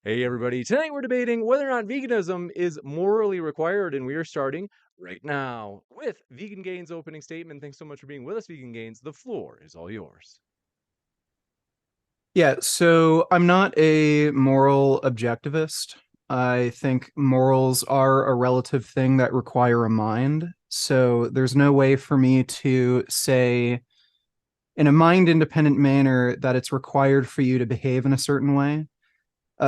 Hey, everybody. Tonight we're debating whether or not veganism is morally required, and we are starting right now with Vegan Gains' opening statement. Thanks so much for being with us, Vegan Gains. The floor is all yours. Yeah, so I'm not a moral objectivist. I think morals are a relative thing that require a mind. So there's no way for me to say in a mind independent manner that it's required for you to behave in a certain way.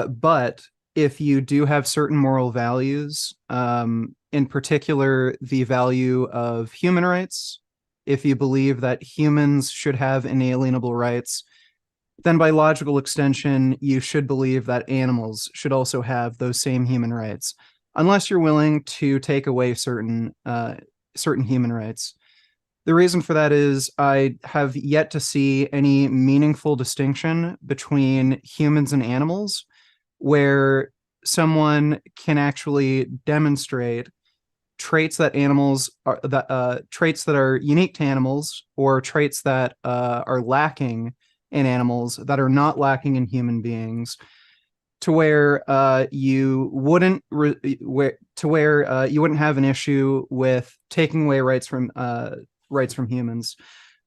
But if you do have certain moral values, in particular, the value of human rights, if you believe that humans should have inalienable rights, then by logical extension, you should believe that animals should also have those same human rights, unless you're willing to take away certain human rights. The reason for that is I have yet to see any meaningful distinction between humans and animals where someone can actually demonstrate traits that are unique to animals or traits that are lacking in animals that are not lacking in human beings to where you wouldn't you wouldn't have an issue with taking away rights from humans.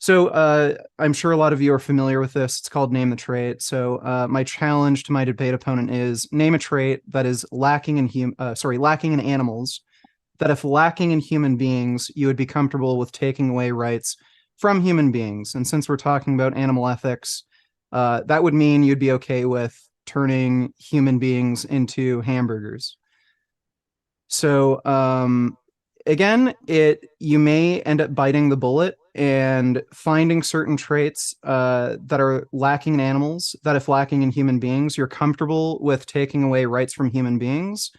So I'm sure a lot of you are familiar with this. It's called Name the Trait. So my challenge to my debate opponent is name a trait that is lacking in animals. That if lacking in human beings, you would be comfortable with taking away rights from human beings. And since we're talking about animal ethics, that would mean you'd be okay with turning human beings into hamburgers. So again, it you may end up biting the bullet and finding certain traits that are lacking in animals, that if lacking in human beings, you're comfortable with taking away rights from human beings,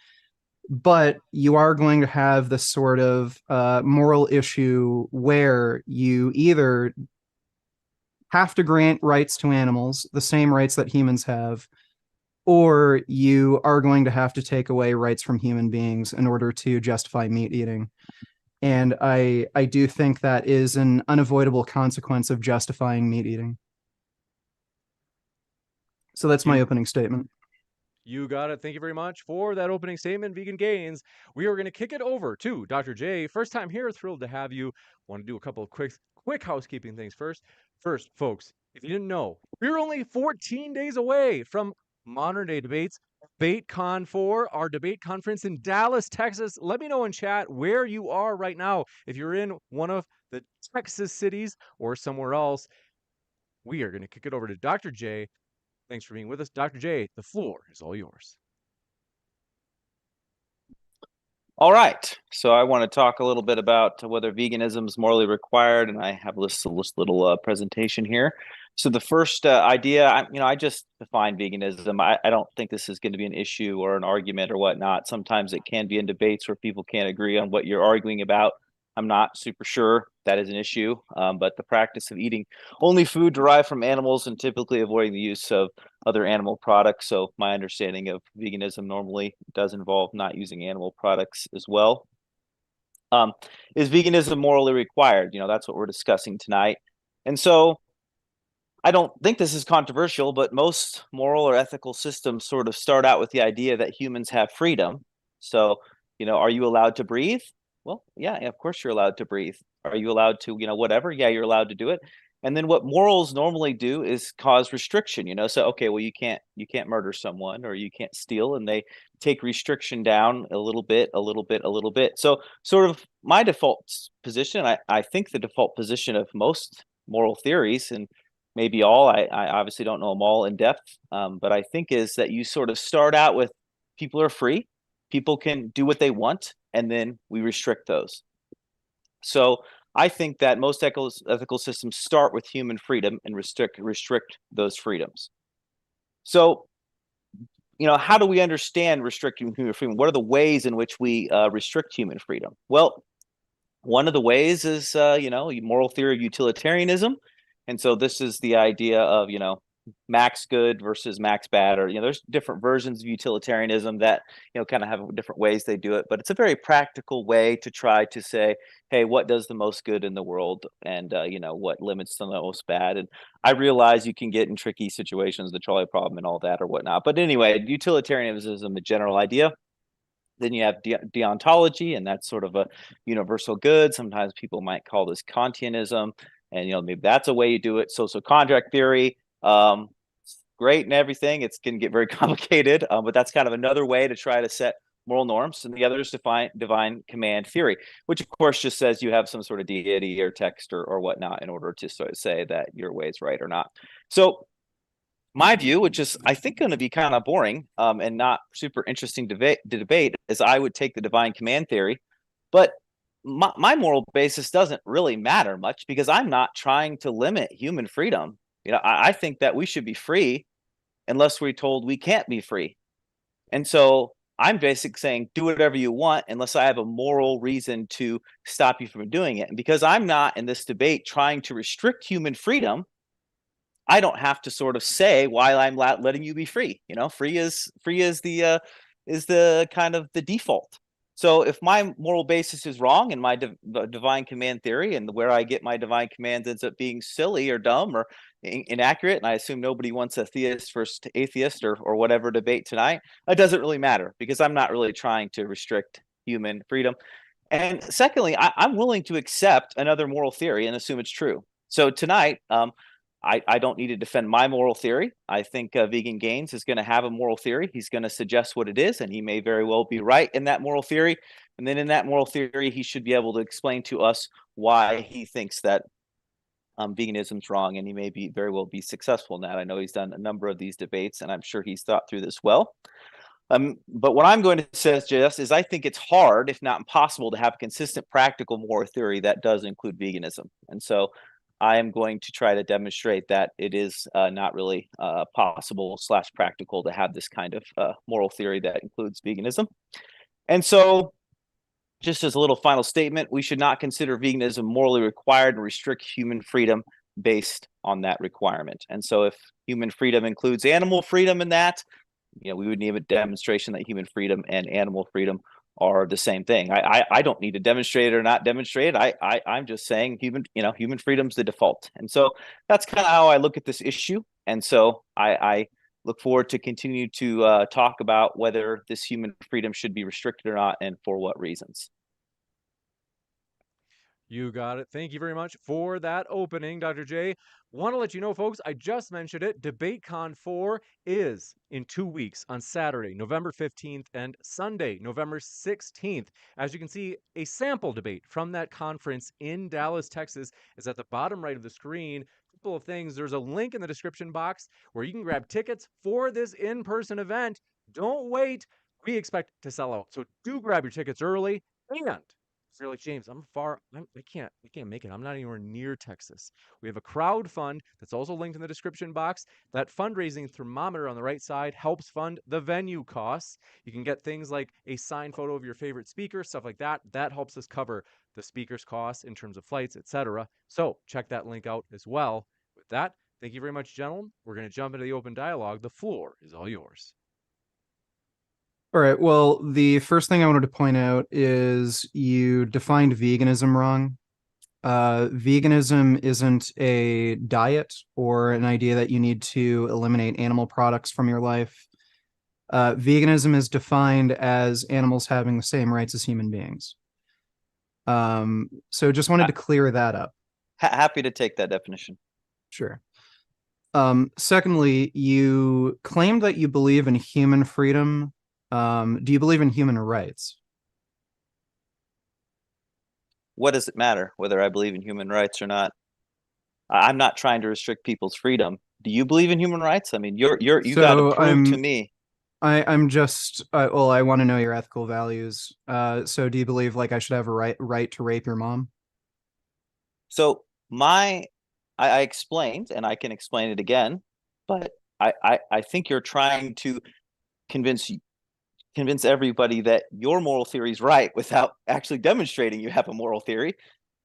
but you are going to have this sort of moral issue where you either have to grant rights to animals, the same rights that humans have, or you are going to have to take away rights from human beings in order to justify meat eating. And I do think that is an unavoidable consequence of justifying meat eating. So that's my You opening statement. you got it. Thank you very much for that opening statement, Vegan Gains. We are going to kick it over to Dr. J. First time here, thrilled to have you. Want to do a couple of quick housekeeping things first. First, folks, if you didn't know, we're only 14 days away from modern day debates. DebateCon 4, our debate conference in Dallas, Texas. Let me know in chat where you are right now. If you're in one of the Texas cities or somewhere else, we are going to kick it over to Dr. J. Thanks for being with us. Dr. J, the floor is all yours. All right, so I want to talk a little bit about whether veganism is morally required, and I have a little presentation here. So the first idea, I just defined veganism. I don't think this is going to be an issue or an argument or whatnot. Sometimes it can be in debates where people can't agree on what you're arguing about. I'm not super sure that is an issue, but the practice of eating only food derived from animals and typically avoiding the use of other animal products. So my understanding of veganism normally does involve not using animal products as well. Is veganism morally required? That's what we're discussing tonight. And so I don't think this is controversial, but most moral or ethical systems sort of start out with the idea that humans have freedom. So, are you allowed to breathe? Well, yeah, of course you're allowed to breathe. Are you allowed to, whatever? Yeah, you're allowed to do it. And then what morals normally do is cause restriction, So, okay, well, you can't murder someone or you can't steal, and they take restriction down a little bit, a little bit, a little bit. So, sort of my default position, I think the default position of most moral theories, and maybe all, I obviously don't know them all in depth, but I think is that you sort of start out with people are free, people can do what they want, and then we restrict those. So I think that most ethical systems start with human freedom and restrict those freedoms. So, how do we understand restricting human freedom? What are the ways in which we restrict human freedom? Well, one of the ways is, moral theory of utilitarianism. And so this is the idea of, max good versus max bad, or there's different versions of utilitarianism that kind of have different ways they do it, but it's a very practical way to try to say, hey, what does the most good in the world, and what limits the most bad. And I realize you can get in tricky situations, the trolley problem and all that or whatnot, but anyway, utilitarianism is a general idea. Then you have deontology, and that's sort of a universal good. Sometimes people might call this Kantianism, and maybe that's a way you do it. Social contract theory, great and everything. It's going to get very complicated, but that's kind of another way to try to set moral norms. And the other is divine command theory, which of course just says you have some sort of deity or text or whatnot in order to sort of say that your way is right or not. So my view, which is I think going to be kind of boring and not super interesting to debate, is I would take the divine command theory, but my moral basis doesn't really matter much because I'm not trying to limit human freedom. I think that we should be free unless we're told we can't be free. And so I'm basically saying do whatever you want unless I have a moral reason to stop you from doing it. And because I'm not in this debate trying to restrict human freedom, I don't have to sort of say why I'm letting you be free. Free is the kind of the default. So if my moral basis is wrong and my divine command theory and where I get my divine commands ends up being silly or dumb or inaccurate, and I assume nobody wants a theist versus atheist or whatever debate tonight, it doesn't really matter because I'm not really trying to restrict human freedom. And secondly, I'm willing to accept another moral theory and assume it's true. So tonight, I don't need to defend my moral theory. I think Vegan Gains is going to have a moral theory. He's going to suggest what it is, and he may very well be right in that moral theory. And then in that moral theory, he should be able to explain to us why he thinks that veganism's wrong, and he may very well be successful in that. I know he's done a number of these debates, and I'm sure he's thought through this well. But what I'm going to suggest is I think it's hard, if not impossible, to have a consistent practical moral theory that does include veganism. And so I am going to try to demonstrate that it is not really possible / practical to have this kind of moral theory that includes veganism. And so just as a little final statement, we should not consider veganism morally required and restrict human freedom based on that requirement. And so if human freedom includes animal freedom in that, we would need a demonstration that human freedom and animal freedom are the same thing. I don't need to demonstrate it or not demonstrate it. I'm just saying human freedom's the default. And so that's kind of how I look at this issue. And so I look forward to continue to talk about whether this human freedom should be restricted or not and for what reasons. You got it. Thank you very much for that opening, Dr. J. Want to let you know, folks, I just mentioned it. DebateCon 4 is in 2 weeks on Saturday, November 15th, and Sunday, November 16th. As you can see, a sample debate from that conference in Dallas, Texas is at the bottom right of the screen. Couple of things. There's a link in the description box where you can grab tickets for this in-person event. Don't wait. We expect to sell out. So do grab your tickets early. And if you're like, James, I can't make it. I'm not anywhere near Texas. We have a crowdfund that's also linked in the description box. That fundraising thermometer on the right side helps fund the venue costs. You can get things like a signed photo of your favorite speaker, stuff like that. That helps us cover the speaker's costs in terms of flights, etc. So check that link out as well. With that, thank you very much, gentlemen. We're going to jump into the open dialogue. The floor is all yours. All right. Well, the first thing I wanted to point out is you defined veganism wrong. Veganism isn't a diet or an idea that you need to eliminate animal products from your life. Veganism is defined as animals having the same rights as human beings. So just wanted to clear that up. Happy to take that definition. Sure. Secondly, you claimed that you believe in human freedom. Do you believe in human rights? What does it matter whether I believe in human rights or not? I'm not trying to restrict people's freedom. Do you believe in human rights? I mean, you got to prove to me. I'm just well, I want to know your ethical values. So do you believe like I should have a right to rape your mom? So I explained, and I can explain it again, but I think you're trying to convince everybody that your moral theory is right without actually demonstrating you have a moral theory.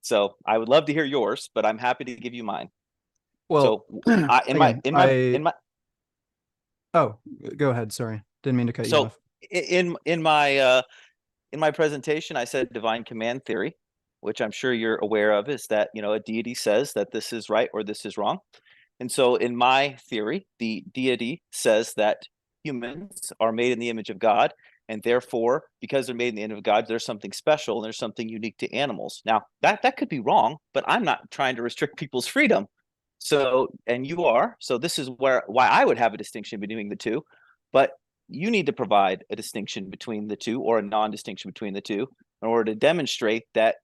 So I would love to hear yours, but I'm happy to give you mine. Well, So I in my again, in my in my oh, go ahead. Sorry, didn't mean to cut you so off. in my presentation, I said divine command theory, which I'm sure you're aware of, is that, a deity says that this is right or this is wrong. And so in my theory, the deity says that humans are made in the image of God, and therefore, because they're made in the image of God, there's something special and there's something unique to animals. Now, that could be wrong, but I'm not trying to restrict people's freedom. So, and you are. So this is why I would have a distinction between the two. But you need to provide a distinction between the two, or a non-distinction between the two, in order to demonstrate that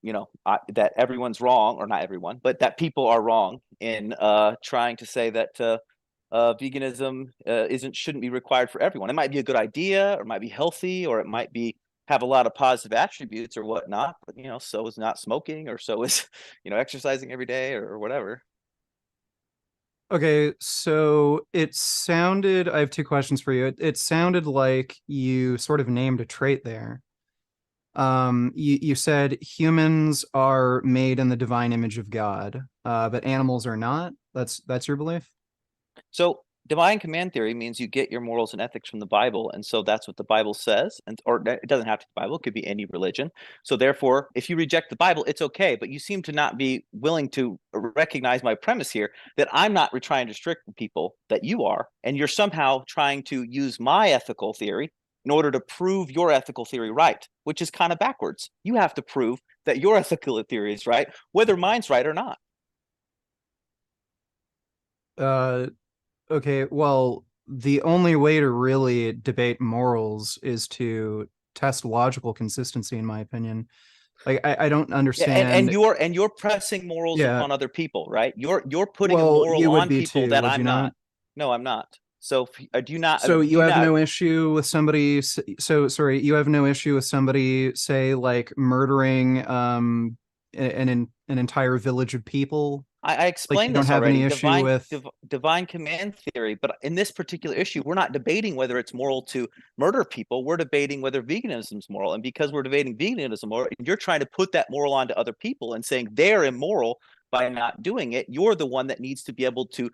that everyone's wrong, or not everyone, but that people are wrong in trying to say that veganism shouldn't be required for everyone. It might be a good idea, or it might be healthy, or it might be have a lot of positive attributes or whatnot. But so is not smoking, or so is exercising every day, or whatever. Okay, so it sounded, I have two questions for you. It sounded like you sort of named a trait there. You said humans are made in the divine image of God, but animals are not. That's your belief? So divine command theory means you get your morals and ethics from the Bible, and so that's what the Bible says. And or it doesn't have to be the Bible; it could be any religion. So therefore, if you reject the Bible, it's okay. But you seem to not be willing to recognize my premise here, that I'm not trying to restrict people, that you are, and you're somehow trying to use my ethical theory in order to prove your ethical theory right, which is kind of backwards. You have to prove that your ethical theory is right, whether mine's right or not. Uh, okay, well, the only way to really debate morals is to test logical consistency, in my opinion. Like, I don't Yeah, and understand. you're pressing morals Yeah, upon other people, right? You're putting a well, moral you would on be people too, that would you I'm not? not. No, I'm not. So do you not So do you you have not no issue with somebody, so sorry, you have no issue with somebody, say, like murdering an entire village of people? I Like you explained don't this have already. any issue with Divine command theory, but in this particular issue, we're not debating whether it's moral to murder people. We're debating whether veganism is moral, and because we're debating veganism moral, and you're trying to put that moral onto other people and saying they're immoral by not doing it, you're the one that needs to be able to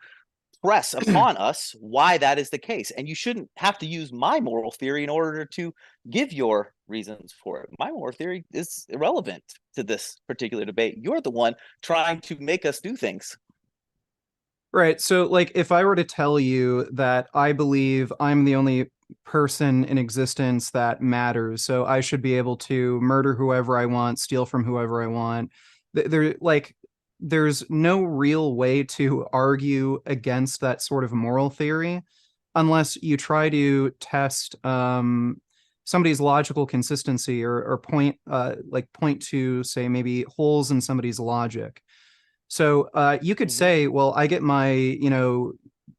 press upon us why that is the case. And you shouldn't have to use my moral theory in order to give your reasons for it. My moral theory is irrelevant to this particular debate. You're the one trying to make us do things. Right. So, like, if I were to tell you that I believe I'm the only person in existence that matters, so I should be able to murder whoever I want, steal from whoever I want, there's no real way to argue against that sort of moral theory unless you try to test somebody's logical consistency, or point to, say, maybe holes in somebody's logic. So you could Mm-hmm. say, well, I get my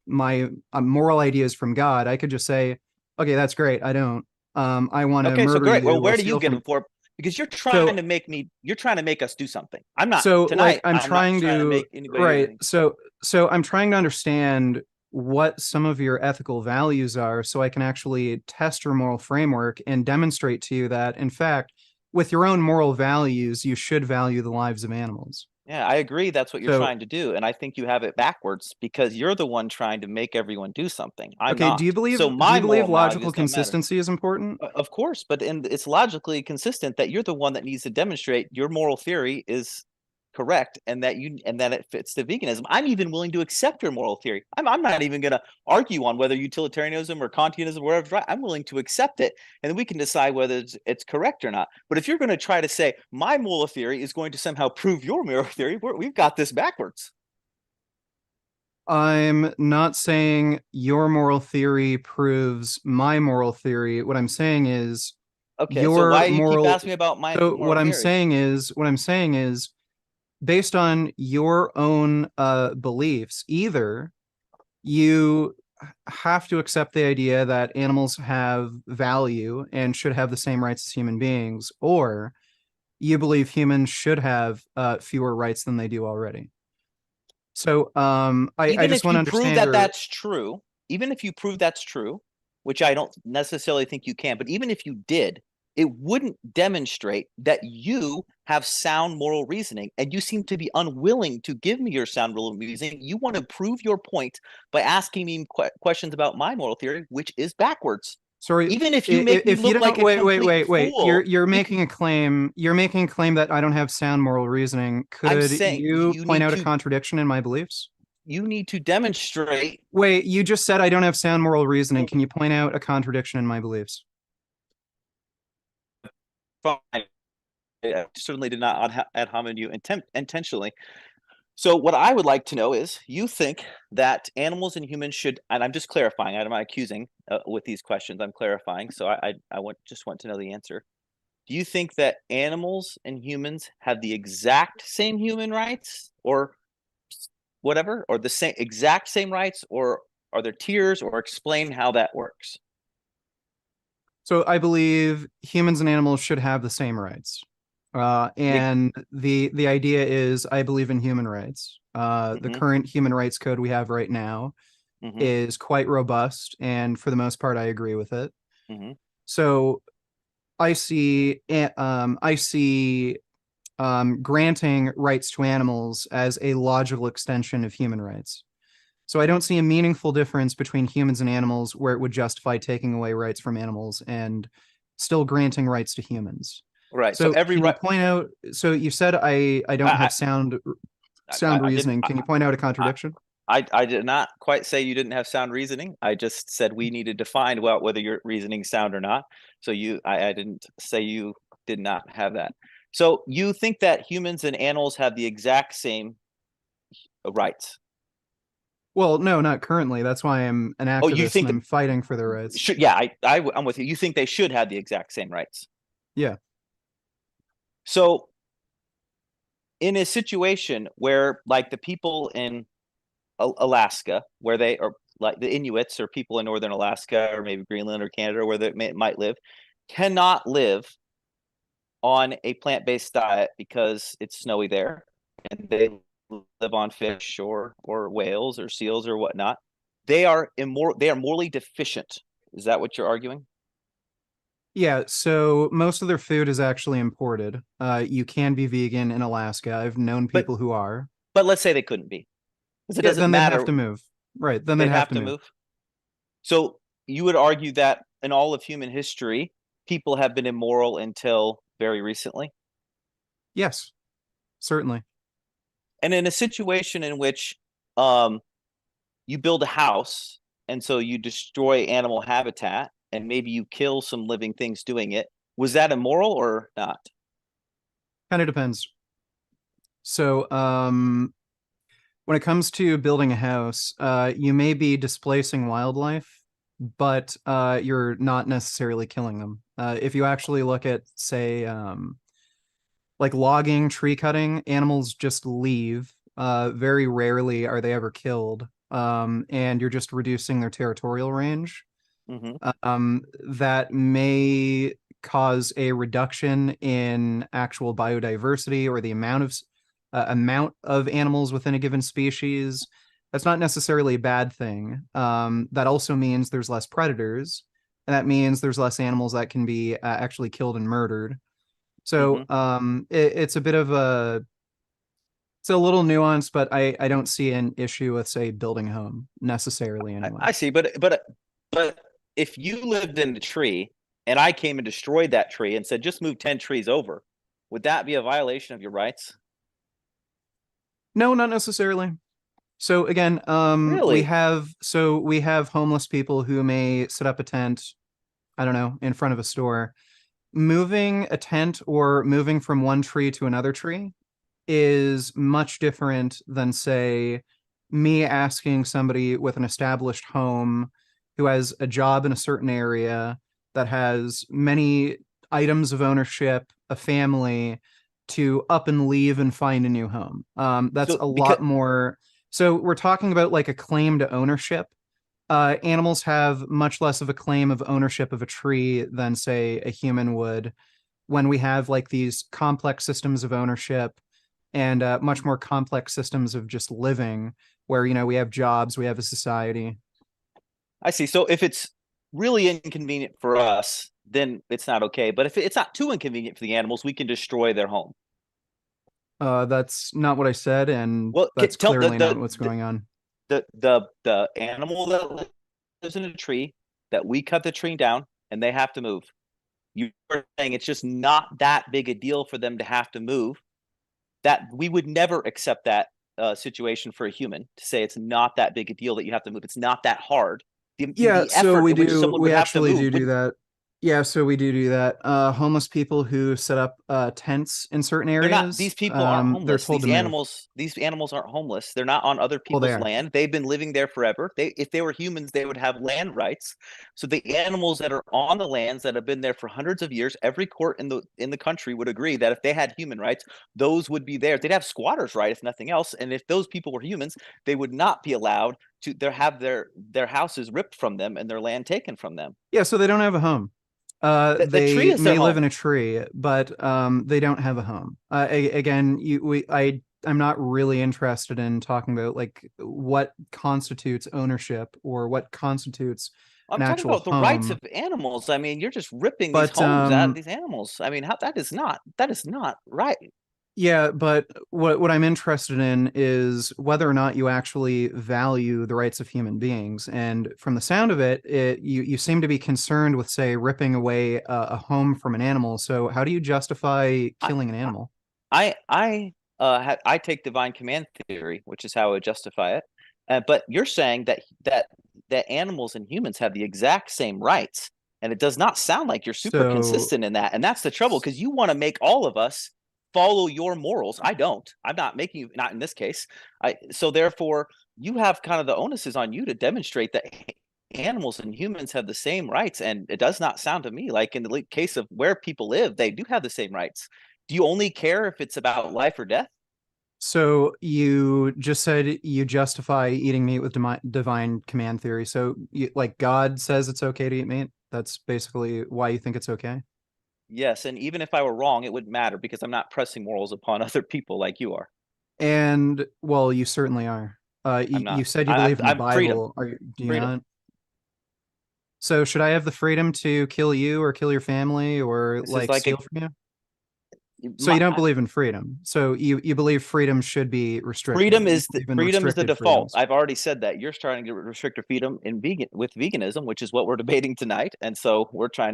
moral ideas from God. I could just say, okay, that's great. I don't. I want to Okay, so murder great. Well, you or where do you steal get from. them for? Because So you're trying to make us do something. I'm not so like tonight. I'm I'm not trying trying to to, make anybody do right. anything. So I'm trying to understand what some of your ethical values are, so I can actually test your moral framework and demonstrate to you that, in fact, with your own moral values, you should value the lives of animals. Yeah, I agree. That's what you're So trying to do. And I think you have it backwards because you're the one trying to make everyone do something. I'm okay, not. So do my you believe moral logical values don't matter. consistency is important? Of course, but it's logically consistent that you're the one that needs to demonstrate your moral theory is correct, and that it fits the veganism. I'm even willing to accept your moral theory. I'm not even going to argue on whether utilitarianism or Kantianism or whatever's right. I'm willing to accept it, and then we can decide whether it's correct or not. But if you're going to try to say my moral theory is going to somehow prove your moral theory, we've got this backwards. I'm not saying your moral theory proves my moral theory. What I'm saying is Okay, so your why do you keep moral. asking me about my So moral theory? what I'm saying is based on your own beliefs, either you have to accept the idea that animals have value and should have the same rights as human beings, or you believe humans should have fewer rights than they do already. So I Even just if want to you prove understand, that or that's true, even if you prove that's true, which I don't necessarily think you can, but even if you did, it wouldn't demonstrate that you have sound moral reasoning, and you seem to be unwilling to give me your sound moral reasoning. You want to prove your point by asking me questions about my moral theory, which is backwards. Sorry, Even if you make me if you look don't, like a complete wait. fool, You're making a claim. You're making a claim that I don't have sound moral reasoning. I'm Could saying you point out a contradiction in my beliefs? you need to demonstrate. Wait, you just said I don't have sound moral reasoning. Can you point out a contradiction in my beliefs? Fine. I certainly did not ad hominem you intentionally. So what I would like to know is, you think that animals and humans should, and I'm just clarifying, I'm not accusing with these questions, I'm clarifying. So I just want to know the answer. Do you think that animals and humans have the exact same human rights, or whatever, or the exact same rights, or are there tiers, or explain how that works? So I believe humans and animals should have the same rights. And the idea is I believe in human rights. The current human rights code we have right now is quite robust, and for the most part, I agree with it. So I see granting rights to animals as a logical extension of human rights. So I don't see a meaningful difference between humans and animals where it would justify taking away rights from animals and still granting rights to humans. Right. So every can you point out? So you said I don't have sound reasoning. Can you point out a contradiction? I did not quite say you didn't have sound reasoning. I just said we needed to find out whether your reasoning sound or not. So I didn't say you did not have that. So you think that humans and animals have the exact same rights? Well, no, not currently. That's why I'm an activist. You think and I'm fighting for their rights. Yeah, I'm with you. You think they should have the exact same rights? Yeah. So in a situation where, like, the people in Alaska, where they are, like the Inuits or people in northern Alaska or maybe Greenland or Canada, where they might live, cannot live on a plant-based diet because it's snowy there, and they live on fish or whales or seals or whatnot. They are morally deficient. Is that what you're arguing? Yeah, so most of their food is actually imported. You can be vegan in Alaska. I've known people who are. But let's say they couldn't be. Because it doesn't then matter. They'd have to move. Right, then they'd have to move. So you would argue that in all of human history, people have been immoral until very recently? Yes, certainly. And in a situation in which you build a house, and so you destroy animal habitat, and maybe you kill some living things doing it, was that immoral or not? Kind of depends. So when it comes to building a house, you may be displacing wildlife, but you're not necessarily killing them. If you actually look at, say, like logging, tree cutting, animals just leave. Very rarely are they ever killed. And you're just reducing their territorial range. That may cause a reduction in actual biodiversity or the amount of animals within a given species. That's not necessarily a bad thing. That also means there's less predators, and that means there's less animals that can be actually killed and murdered. So it's a bit of it's a little nuanced, but I don't see an issue with, say, building a home necessarily anyway. I see, but if you lived in a tree and I came and destroyed that tree and said, just move 10 trees over, would that be a violation of your rights? No, not necessarily. So again, really? we have homeless people who may set up a tent, I don't know, in front of a store. Moving a tent or moving from one tree to another tree is much different than, say, me asking somebody with an established home who has a job in a certain area that has many items of ownership, a family, to up and leave and find a new home. That's a lot more. So we're talking about like a claim to ownership. Animals have much less of a claim of ownership of a tree than, say, a human would, when we have like these complex systems of ownership and much more complex systems of just living, where, you know, we have jobs, we have a society. I see. So if it's really inconvenient for us, then it's not okay. But if it's not too inconvenient for the animals, we can destroy their home. That's not what I said, and Well, that's tell clearly not what's going on. the animal that lives in a tree that we cut the tree down and they have to move. You're saying it's just not that big a deal for them to have to move. That we would never accept that situation for a human, to say it's not that big a deal that you have to move. It's not that hard. Yeah, The so effort in which someone we would have to actually move do that. Yeah, so we do that. Homeless people who set up tents in certain they're not, these areas, people aren't they're homeless. told to move. These animals aren't homeless. They're not on other Well, they people's are. land. They've been living there forever. If they were humans, they would have land rights. So the animals that are on the lands that have been there for hundreds of years, every court in the country would agree that if they had human rights, those would be there. They'd have squatters' right, if nothing else. And if those people were humans, they would not be allowed to have their houses ripped from them and their land taken from them. Yeah, so they don't have a home. The tree They is their may live home. in a tree, but they don't have a home. Again, I'm not really interested in talking about like what constitutes ownership or what constitutes an I'm talking actual about the rights home. of animals. I mean, you're just ripping these But homes out of these animals. I mean, how that is not right. yeah, but what I'm interested in is whether or not you actually value the rights of human beings. And from the sound of it, you seem to be concerned with, say, ripping away a home from an animal. So how do you justify I killing an animal? I take divine command theory, which is how I would justify it. But you're saying that animals and humans have the exact same rights, and it does not sound like you're super So consistent in that. And that's the trouble, because you want to make all of us follow your morals. I don't. I'm not making you, not in this case. So therefore, you have kind of the onus is on you to demonstrate that animals and humans have the same rights. And it does not sound to me like in the case of where people live, they do have the same rights. Do you only care if it's about life or death? so you just said you justify eating meat with divine command theory. So like God says it's okay to eat meat. That's basically why you think it's okay. Yes, and even if I were wrong, it wouldn't matter because I'm not pressing morals upon other people like you are. And well, you certainly are. I'm You not. said you believe in the I'm freedom. Bible. Do you Freedom. not? So should I have the freedom to kill you or kill your family or This is like like steal a from you? So you my, don't believe in freedom. So you believe freedom should be restricted. freedom You is believe in freedom is the restricted default. freedoms. I've already said that. You're starting to restrict your freedom in veganism, which is what we're debating tonight. And so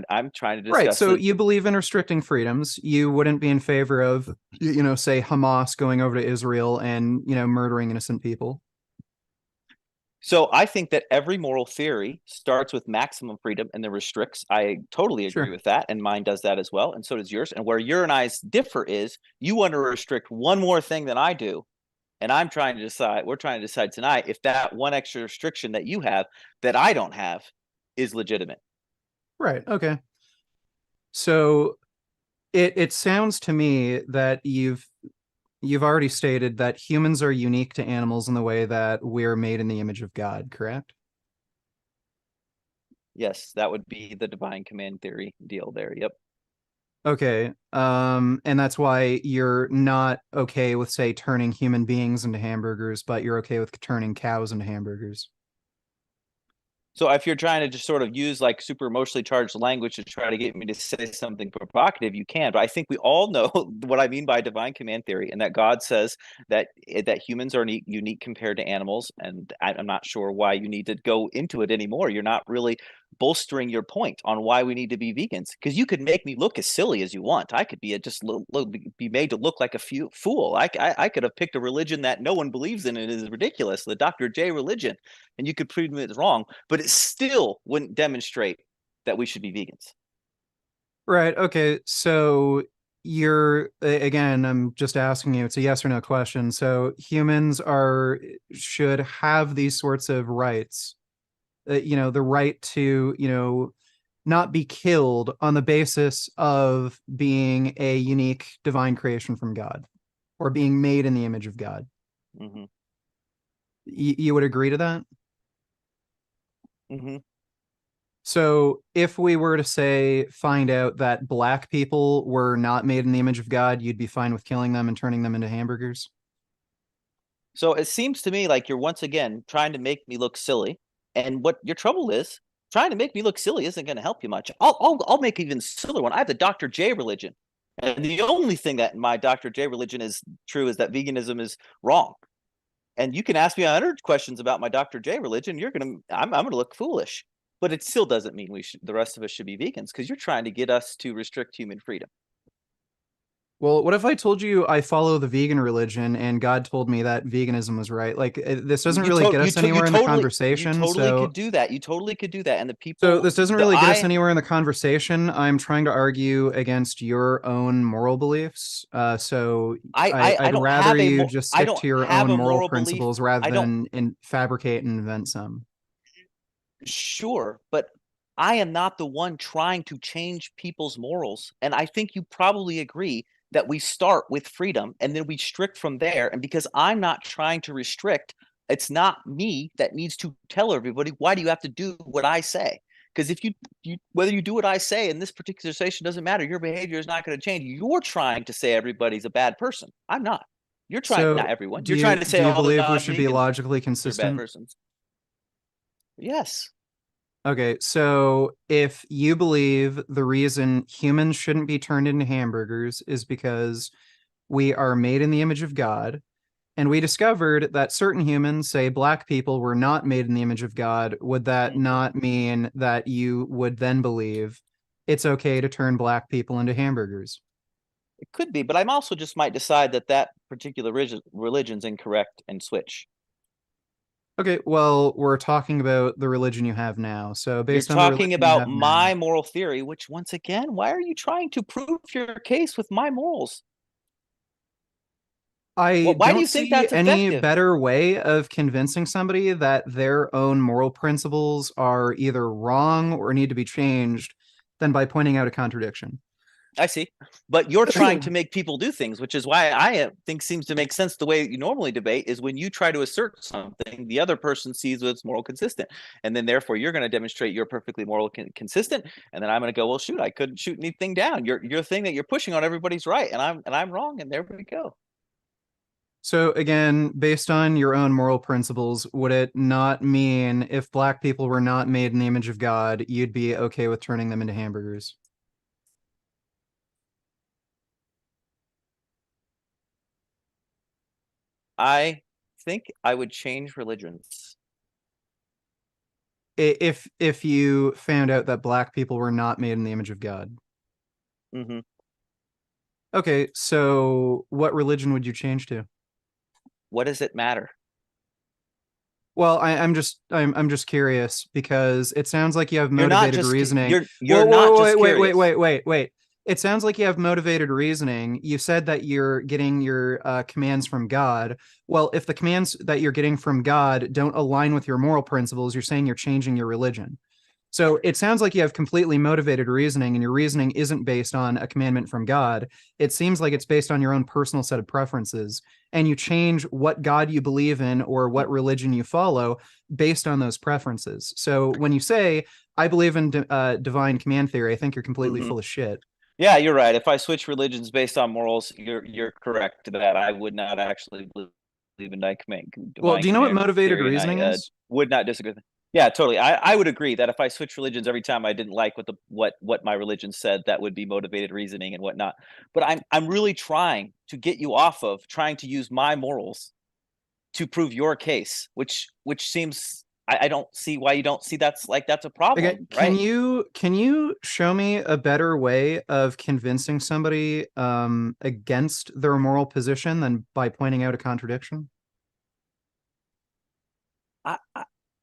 I'm trying to Right. discuss So it. you believe in restricting freedoms. You wouldn't be in favor of, say Hamas going over to Israel and, murdering innocent people. So I think that every moral theory starts with maximum freedom and then restricts. I totally agree Sure. with that, and mine does that as well, and so does yours. And where your and I's differ is you want to restrict one more thing than I do, and we're trying to decide tonight if that one extra restriction that you have that I don't have is legitimate. Right. Okay. So it sounds to me that you've already stated that humans are unique to animals in the way that we're made in the image of God, correct? Yes, that would be the divine command theory deal there. Yep. Okay. And that's why you're not okay with, say, turning human beings into hamburgers, but you're okay with turning cows into hamburgers. So if you're trying to just sort of use like super emotionally charged language to try to get me to say something provocative, you can. But I think we all know what I mean by divine command theory, and that God says that humans are unique compared to animals. And I'm not sure why you need to go into it anymore. You're not really bolstering your point on why we need to be vegans, because you could make me look as silly as you want. I could be be made to look like a fool. I could have picked a religion that no one believes in and is ridiculous, the Dr. J religion, and you could prove me it's wrong, but it still wouldn't demonstrate that we should be vegans. Right. Okay. So you're again, I'm just asking you, it's a yes or no question. So humans should have these sorts of rights, the right to, not be killed on the basis of being a unique divine creation from God or being made in the image of God. Mm-hmm. You would agree to that? Mm-hmm. So if we were to say find out that black people were not made in the image of God, you'd be fine with killing them and turning them into hamburgers? So it seems to me like you're once again trying to make me look silly. And what your trouble is, trying to make me look silly isn't going to help you much. I'll make an even sillier one. I have the Dr. J religion. And the only thing that in my Dr. J religion is true is that veganism is wrong. And you can ask me 100 questions about my Dr. J religion. I'm going to look foolish. But it still doesn't mean the rest of us should be vegans, because you're trying to get us to restrict human freedom. Well, what if I told you I follow the vegan religion and God told me that veganism was right? Like, this doesn't really get us anywhere in the conversation. You totally could do that. You totally could do that. And the people. So this doesn't really get us anywhere in the conversation. I'm trying to argue against your own moral beliefs. So I'd rather you just stick to your own moral principles rather than fabricate and invent some. Sure, but I am not the one trying to change people's morals. And I think you probably agree that we start with freedom and then we restrict from there. And because I'm not trying to restrict, it's not me that needs to tell everybody, why do you have to do what I say? Because if you whether you do what I say in this particular situation doesn't matter, your behavior is not going to change. You're trying to say everybody's a bad person. I'm not. You're trying, not everyone. You're trying to say, do you believe we should be logically consistent? Bad persons. Yes. Okay, so if you believe the reason humans shouldn't be turned into hamburgers is because we are made in the image of God, and we discovered that certain humans, say black people, were not made in the image of God, would that not mean that you would then believe it's okay to turn black people into hamburgers? It could be, but I also just might decide that particular religion's incorrect and switch. Okay, well, we're talking about the religion you have now. So based on you're talking about my moral theory, which once again, why are you trying to prove your case with my morals? Why do you think that's any better way of convincing somebody that their own moral principles are either wrong or need to be changed than by pointing out a contradiction? I see. But you're trying to make people do things, which is why I think seems to make sense. The way you normally debate is when you try to assert something, the other person sees it's moral consistent. And then therefore you're going to demonstrate you're perfectly moral consistent. And then I'm going to go, well, shoot, I couldn't shoot anything down. Your thing that you're pushing on everybody's right. And I'm wrong. And there we go. So again, based on your own moral principles, would it not mean if black people were not made in the image of God, you'd be okay with turning them into hamburgers? I think I would change religions. If you found out that black people were not made in the image of God. Mm-hmm. Okay, so what religion would you change to? What does it matter? Well, I'm just curious because it sounds like you have motivated reasoning. Wait. It sounds like you have motivated reasoning. You said that you're getting your commands from God. Well, if the commands that you're getting from God don't align with your moral principles, you're saying you're changing your religion. So it sounds like you have completely motivated reasoning, and your reasoning isn't based on a commandment from God. It seems like it's based on your own personal set of preferences, and you change what God you believe in or what religion you follow based on those preferences. So when you say, I believe in divine command theory, I think you're completely full of shit. Yeah, you're right. If I switch religions based on morals, you're correct that I would not actually believe in divine command. Well, do you know what motivated reasoning is? Would not disagree with it. Yeah, totally. I would agree that if I switch religions every time I didn't like what my religion said, that would be motivated reasoning and whatnot. But I'm really trying to get you off of trying to use my morals to prove your case, which seems I don't see why you don't see that's a problem. Okay, can you show me a better way of convincing somebody against their moral position than by pointing out a contradiction?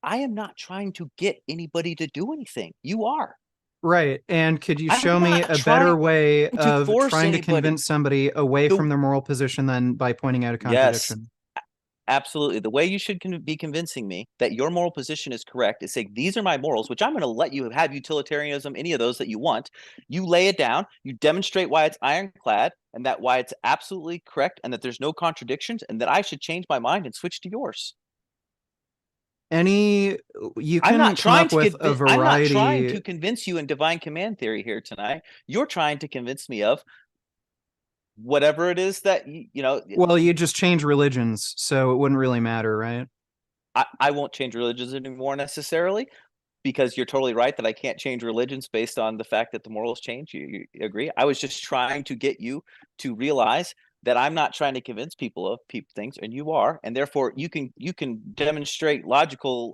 I am not trying to get anybody to do anything. You are. Right. And could you show me a better way of trying to convince somebody away from their moral position than by pointing out a contradiction? Yes, absolutely. The way you should be convincing me that your moral position is correct is saying, these are my morals, which I'm going to let you have utilitarianism, any of those that you want. You lay it down, you demonstrate why it's ironclad and that why it's absolutely correct and that there's no contradictions and that I should change my mind and switch to yours. You can come up with a variety. I'm not trying to convince you in divine command theory here tonight. You're trying to convince me of whatever it is that you know. Well, you just change religions, so it wouldn't really matter, right? I won't change religions anymore necessarily, because you're totally right that I can't change religions based on the fact that the morals change. You agree? I was just trying to get you to realize that I'm not trying to convince people of things, and you are, and therefore you can demonstrate logical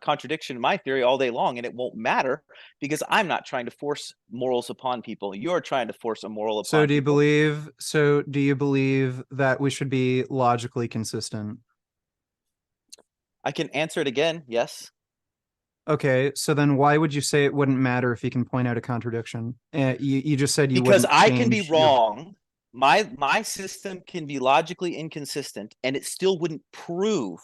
contradiction in my theory all day long, and it won't matter because I'm not trying to force morals upon people. You're trying to force a moral upon So do you people. believe that we should be logically consistent? I can answer it again. Yes. Okay, so then why would you say it wouldn't matter if you can point out a contradiction? You just said you Because wouldn't I can be change your- wrong. My system can be logically inconsistent, and it still wouldn't prove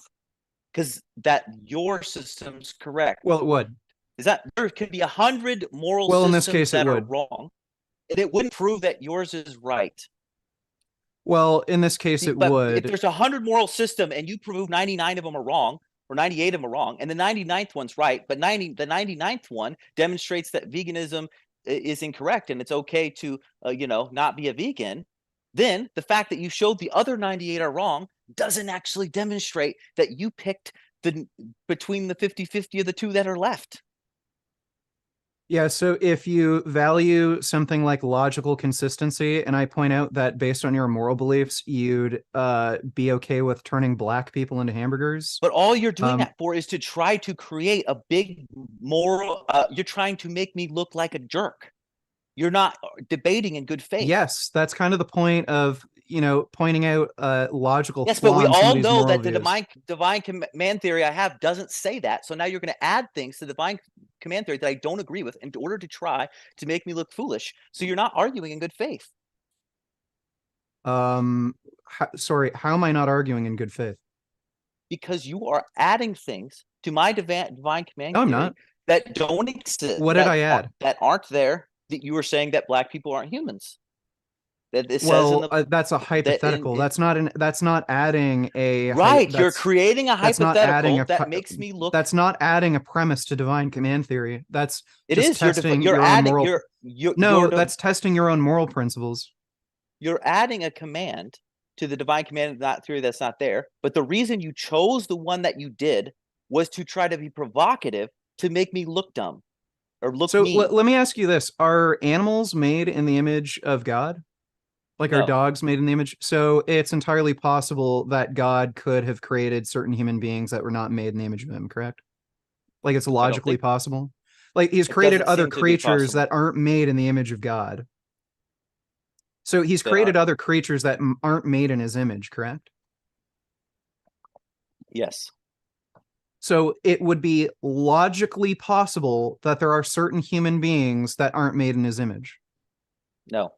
because that your system's correct. Well, it would. Is that there could be 100 moral Well, in systems this case, it that are would. wrong, and it wouldn't prove that yours is right. Well, in this case, it But if would. there's 100 moral system and you prove 99 of them are wrong, or 98 of them are wrong, and the 99th one's right, but the 99th one demonstrates that veganism is incorrect and it's okay to not be a vegan, then the fact that you showed the other 98 are wrong doesn't actually demonstrate that you picked between the 50-50 of the two that are left. Yeah, so if you value something like logical consistency, and I point out that based on your moral beliefs, you'd be okay with turning black people into hamburgers. But all you're doing that for is to try to create a big moral. You're trying to make me look like a jerk. You're not debating in good faith. Yes, that's kind of the point of pointing out logical yes, flaw but we in all somebody's know moral that the views. divine command theory I have doesn't say that. So now you're going to add things to the divine command theory that I don't agree with in order to try to make me look foolish. So you're not arguing in good faith. Sorry, how am I not arguing in good faith? Because you are adding things to my divine command No, I'm theory not. that don't exist. What did I add? That aren't there. That you were saying that black people aren't humans. That it Well, says in the that's a hypothetical. That's not adding a right. You're creating a hypothetical that makes me look. That's not adding a premise to divine command theory. That's it just is testing you're your adding own moral. No, that's testing your own moral principles. You're adding a command to the divine command theory that's not there. But the reason you chose the one that you did was to try to be provocative to make me look dumb or look mean. So let me ask you this: are animals made in the image of God? Like, no. Are dogs made in the image? So it's entirely possible that God could have created certain human beings that were not made in the image of him, correct? Like, it's logically possible. Like, he's created other creatures that aren't made in the image of God. So he's created other creatures that aren't made in his image, correct? Yes. So it would be logically possible that there are certain human beings that aren't made in his image. No.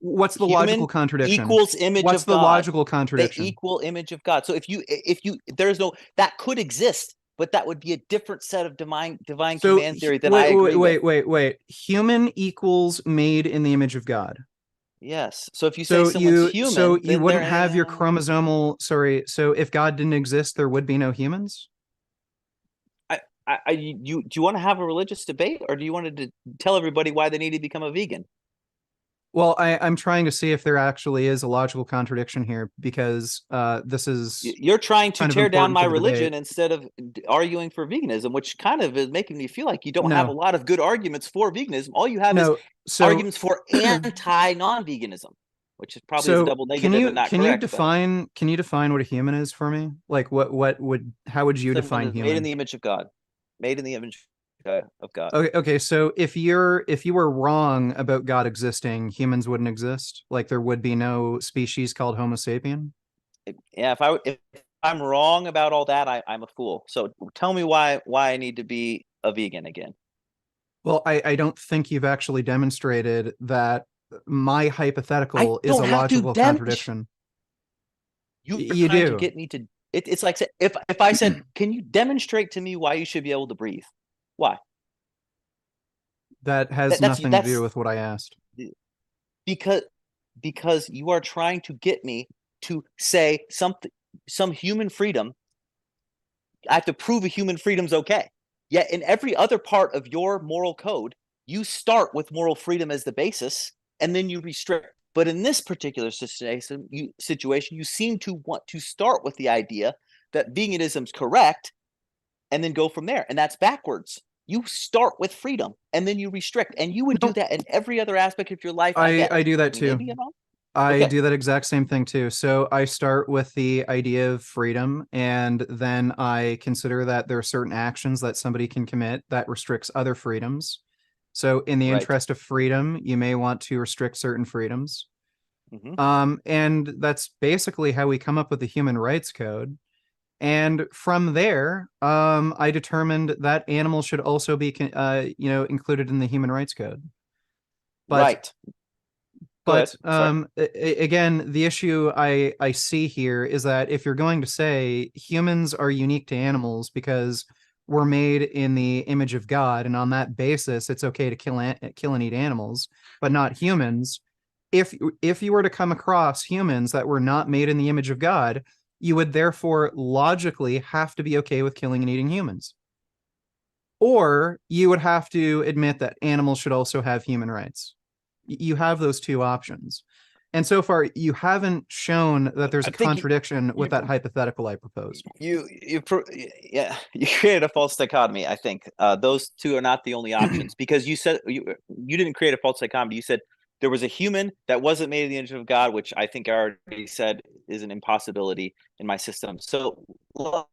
What's the logical contradiction? Equals image What's of the God. logical contradiction? The equal image of God. So if you there's no that could exist, but that would be a different set of divine command theory than I agree with. Wait. Human equals made in the image of God. Yes. So if you say someone's human, so you wouldn't have your chromosomal. Sorry. So if God didn't exist, there would be no humans. Do you want to have a religious debate, or do you want to tell everybody why they need to become a vegan? Well, I'm trying to see if there actually is a logical contradiction here, because this is you're trying to tear down my religion instead of arguing for veganism, which kind of is making me feel like you don't have a lot of good arguments for veganism. All you have is arguments for anti-non-veganism, which is probably a double negative and not correct. Can you define what a human is for me? Like, how would you define human? Made in the image of God. Made in the image of God. Okay. So if you were wrong about God existing, humans wouldn't exist. Like, there would be no species called Homo sapien. Yeah. If I'm wrong about all that, I'm a fool. So tell me why I need to be a vegan again. Well, I don't think you've actually demonstrated that my hypothetical is a logical contradiction. You do. To get me to. It's like if I said, can you demonstrate to me why you should be able to breathe? Why? That has nothing to do with what I asked. Because you are trying to get me to say some human freedom. I have to prove a human freedom's okay. Yet in every other part of your moral code, you start with moral freedom as the basis, and then you restrict. But in this particular situation, you seem to want to start with the idea that veganism's correct, and then go from there, and that's backwards. You start with freedom and then you restrict, and you would do that in every other aspect of your life. I do that too. Maybe, you know? I Okay. do that exact same thing too. So I start with the idea of freedom, and then I consider that there are certain actions that somebody can commit that restricts other freedoms. So in the Right. interest of freedom, you may want to restrict certain freedoms. Hmm. And that's basically how we come up with the Human Rights Code. And from there, I determined that animals should also be, included in the Human Rights Code. But Right. Go ahead. But Sorry. again, the issue I see here is that if you're going to say humans are unique to animals because we're made in the image of God, and on that basis, it's okay to kill and eat animals, but not humans. If you were to come across humans that were not made in the image of God, you would therefore logically have to be okay with killing and eating humans. Or you would have to admit that animals should also have human rights. You have those two options. And so far, you haven't shown that there's I a think contradiction with you that hypothetical I proposed. yeah, you created a false dichotomy. I think those two are not the only options, because you said you didn't create a false dichotomy. You said there was a human that wasn't made in the image of God, which I think I already said is an impossibility in my system. So let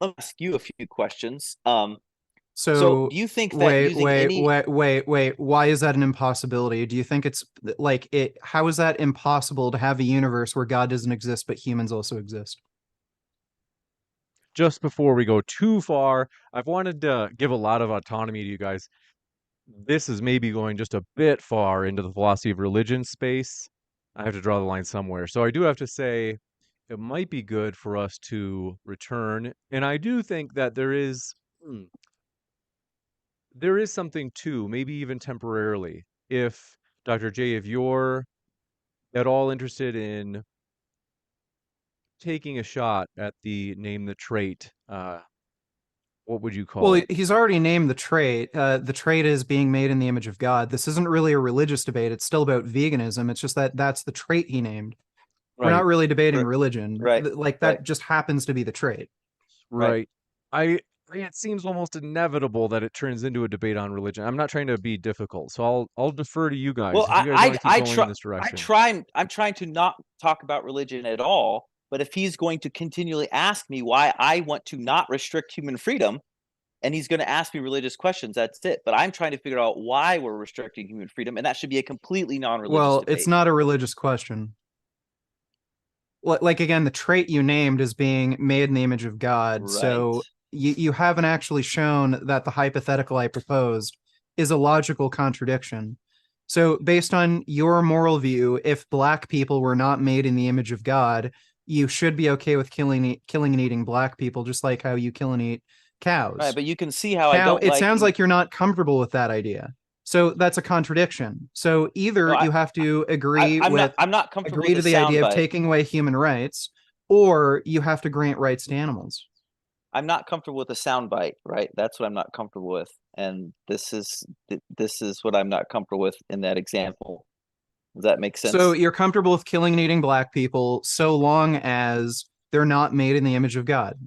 me ask you a few questions. So So do you think that using any wait. Why is that an impossibility? Do you think it's like it? How is that impossible to have a universe where God doesn't exist, but humans also exist? Just before we go too far, I've wanted to give a lot of autonomy to you guys. This is maybe going just a bit far into the philosophy of religion space. I have to draw the line somewhere. So I do have to say it might be good for us to return. And I do think that there is something too, maybe even temporarily. If Dr. J, if you're at all interested in taking a shot at the name the trait, what would you call Well, it? he's already named the trait. The trait is being made in the image of God. This isn't really a religious debate. It's still about veganism. It's just that that's the trait he named. We're not Right, really debating r- religion. right, Like right, that just happens to be the trait. right? right. I it seems almost inevitable that it turns into a debate on religion. I'm not trying to be difficult, so I'll defer to you guys Well, if you guys want to keep going in this direction. I'm trying to not talk about religion at all. But if he's going to continually ask me why I want to not restrict human freedom, and he's going to ask me religious questions, that's it. But I'm trying to figure out why we're restricting human freedom, and that should be a completely non-religious Well, it's debate. not a religious question. Like again, the trait you named is being made in the image of God. Right. So you haven't actually shown that the hypothetical I proposed is a logical contradiction. So based on your moral view, if black people were not made in the image of God, you should be okay with killing and eating black people, just like how you kill and eat Right. cows. But you can see how I Now, don't it like. sounds like you're not comfortable with that idea. So that's a contradiction. So either No, you have to I'm not comfortable agree with to the the idea of soundbite. taking away human rights, or you have to grant rights to animals. I'm not comfortable with the soundbite, right? That's what I'm not comfortable with, and this is what I'm not comfortable with in that example. Does that make So sense? you're comfortable with killing and eating black people so long as they're not made in the image of God.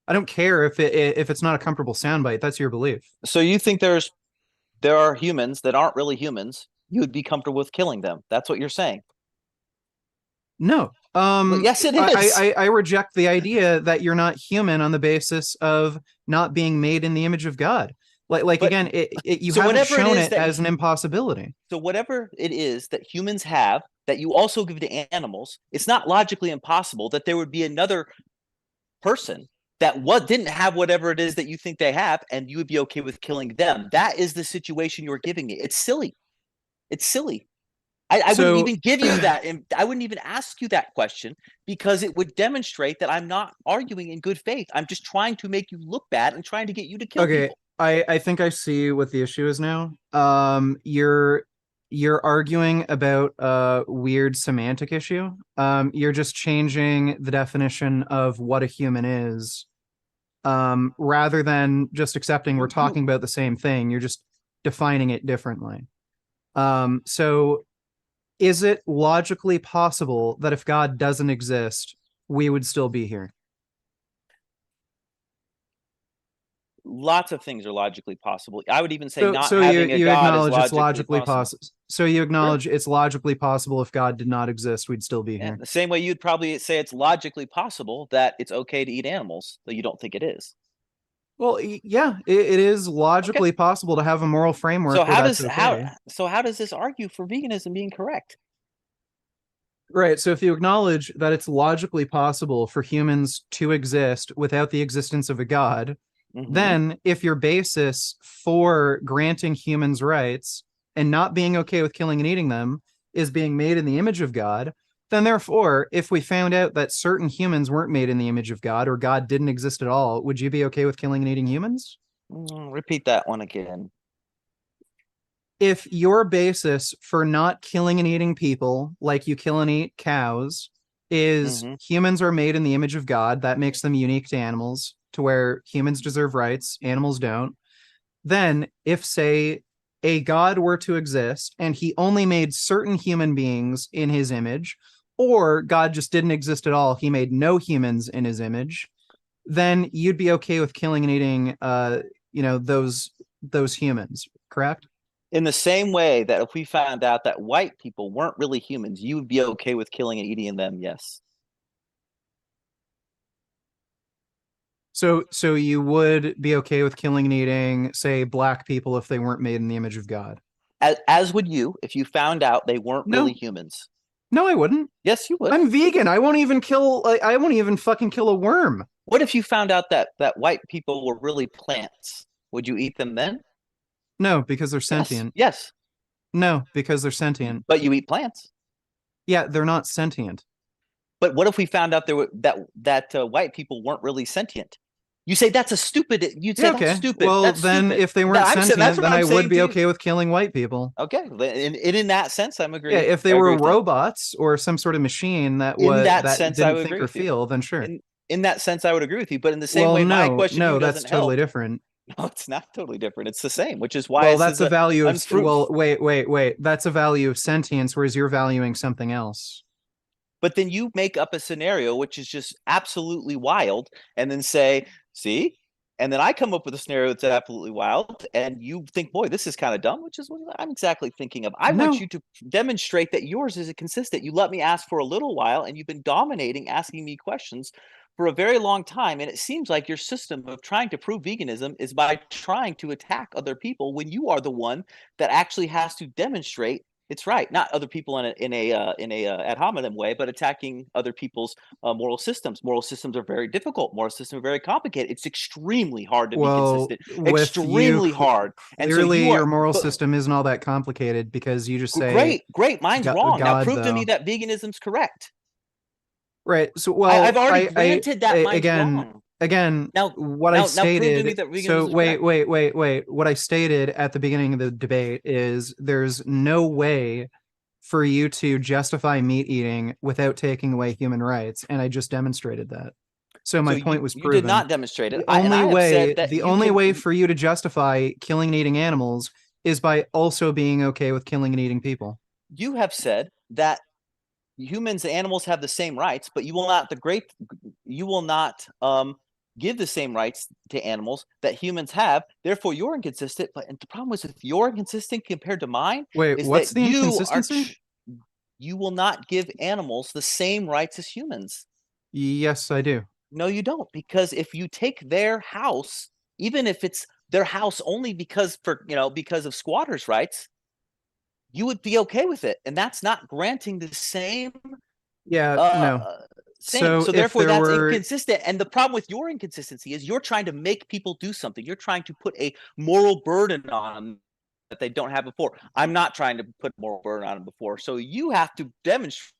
I don't care if it's not a comfortable soundbite. That's your belief. So you think there are humans that aren't really humans? You would be comfortable with killing them? That's what you're saying? No. Well, yes, it is. I reject the idea that you're not human on the basis of not being made in the image of God. Like But again, you so haven't whatever it shown is it that as an impossibility. so whatever it is that humans have that you also give to animals, it's not logically impossible that there would be another person that what didn't have whatever it is that you think they have, and you would be okay with killing them. That is the situation you're giving it. It's silly. It's silly. I wouldn't So even give you that, and I wouldn't even ask you that question, because it would demonstrate that I'm not arguing in good faith. I'm just trying to make you look bad and trying to get you to kill okay, people. I think I see what the issue is now. You're arguing about a weird semantic issue. You're just changing the definition of what a human is, rather than just accepting we're You talking about the same thing. You're just defining it differently. So is it logically possible that if God doesn't exist, we would still be here? lots of things are logically possible. I would even say So, not so you having a you God is acknowledge it's logically possible. possible. So you Sure. acknowledge it's logically possible if God did not exist, we'd still be Yeah, here. the same way you'd probably say it's logically possible that it's okay to eat animals, though you don't think it is. Well, yeah, it is Okay. logically possible to have a moral framework So where how that's does okay. how does this argue for veganism being correct? Right. So if you acknowledge that it's logically possible for humans to exist without the existence of a god, Mhm. then if your basis for granting humans rights and not being okay with killing and eating them is being made in the image of God, then therefore, if we found out that certain humans weren't made in the image of God or God didn't exist at all, would you be okay with killing and eating humans? Repeat that one again. If your basis for not killing and eating people like you kill and eat cows is Mhm. humans are made in the image of God, that makes them unique to animals, to where humans deserve rights, animals don't. Then, if, say, a God were to exist and he only made certain human beings in his image, or God just didn't exist at all, he made no humans in his image, then you'd be okay with killing and eating those humans, correct? In the same way that if we found out that white people weren't really humans, you would be okay with killing and eating them, yes. So you would be okay with killing and eating, say, black people if they weren't made in the image of God? As would you if you found out they weren't really No, humans. no, I wouldn't. Yes, you would. I'm vegan. I won't even kill. I won't even fucking kill a worm. What if you found out that white people were really plants? Would you eat them then? No, because they're Yes. sentient. Yes. No, because they're sentient. But you eat plants. Yeah, they're not sentient. But what if we found out there were that white people weren't really sentient? You say that's a stupid. You'd say Yeah, that's okay. stupid. Well, That's then stupid. if they weren't That's sentient, what then I'm I would saying be to you. okay with killing white people. Okay, in that sense, I'm Yeah, agreeing. if they I were agree with that. robots or some sort of machine that In that that sense, I didn't would think agree or with you. feel, then sure. In that sense, I would agree with you. But in the same Well, way, my no, question to no, you that's doesn't totally help. different. No, it's not totally different. It's the same, which is why Well, this that's is a value of unfruitful. well, wait. That's a value of sentience, whereas you're valuing something else. But then you make up a scenario which is just absolutely wild, and then say, "See." And then I come up with a scenario that's absolutely wild, and you think, "Boy, this is kind of dumb," which is what I'm exactly thinking of. I want No, you to demonstrate that yours is consistent. You let me ask for a little while, and you've been dominating, asking me questions for a very long time. And it seems like your system of trying to prove veganism is by trying to attack other people when you are the one that actually has to demonstrate it's right. Not other people in a ad hominem way, but attacking other people's moral systems. Moral systems are very difficult. Moral systems are very complicated. It's extremely hard to be well, consistent. with you, Extremely hard. And so clearly you are, your moral but system isn't all that complicated because you just say great, great. Mine's wrong. Now God, prove to me though. that veganism's correct. Right. So, I've well, already granted that mine's again, wrong. again, Now, what I now prove to me stated. that veganism So, is correct. wait. What I stated at the beginning of the debate is there's no way for you to justify meat eating without taking away human rights, and I just demonstrated that. So So my point was you did proven. not demonstrate it. The And only I have said way, that the you only way can. for you to justify killing and eating animals is by also being okay with killing and eating people. You have said that humans and animals have the same rights, but you will not give the same rights to animals that humans have. Therefore, you're inconsistent. But and the problem is, if you're inconsistent compared to mine, Wait, is what's that the inconsistency? you will not give animals the same rights as humans. Yes, I do. No, you don't, because if you take their house, even if it's their house only because of squatters' rights, you would be okay with it, and that's not granting the same Yeah, no. thing. So So if therefore, there that's were, inconsistent. And the problem with your inconsistency is you're trying to make people do something. You're trying to put a moral burden on them that they don't have before. I'm not trying to put moral burden on them before. So you have to demonstrate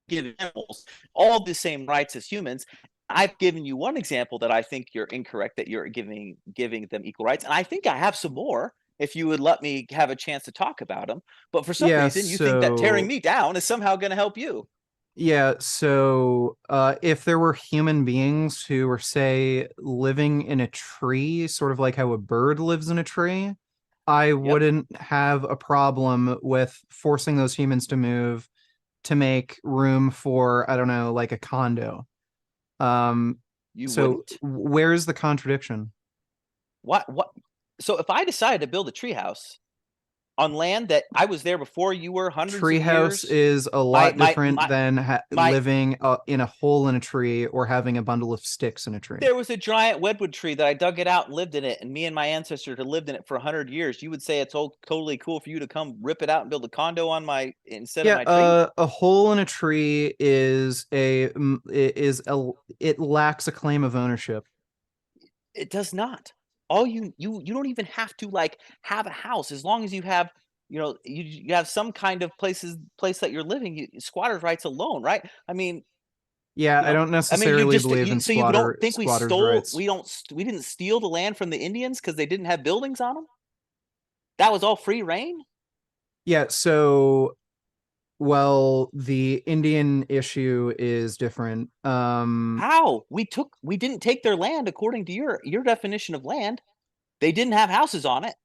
give animals all the same rights as humans. I've given you one example that I think you're incorrect, that you're giving them equal rights. And I think I have some more if you would let me have a chance to talk about them. But for some yeah, reason, you think that tearing so me down is somehow going to help you. yeah, so if there were human beings who were, say, living in a tree, sort of like how a bird lives in a tree, I Yep. wouldn't have a problem with forcing those humans to move to make room for, I don't know, like a condo. You So wouldn't. where's the contradiction? What? So if I decided to build a treehouse on land that I was there before you were, hundreds of Treehouse years, is a my lot my different my than my living in a hole in a tree or having a bundle of sticks in a tree. there was a giant redwood tree that I dug it out and lived in it, and me and my ancestors had lived in it for 100 years. You would say it's totally cool for you to come rip it out and build a condo on my instead of Yeah, my tree? a hole in a tree is it lacks a claim of ownership. It does not. All you don't even have to like have a house as long as you have you have some kind of place that you're living. Squatters' rights alone, right? I mean, Yeah, I don't you necessarily just believe in so you don't think squatters' rights. we didn't steal the land from the Indians because they didn't have buildings on them? That was all free reign? Yeah, so well, the Indian issue is different. How? We didn't take their land according to your definition of land. They didn't have houses on it.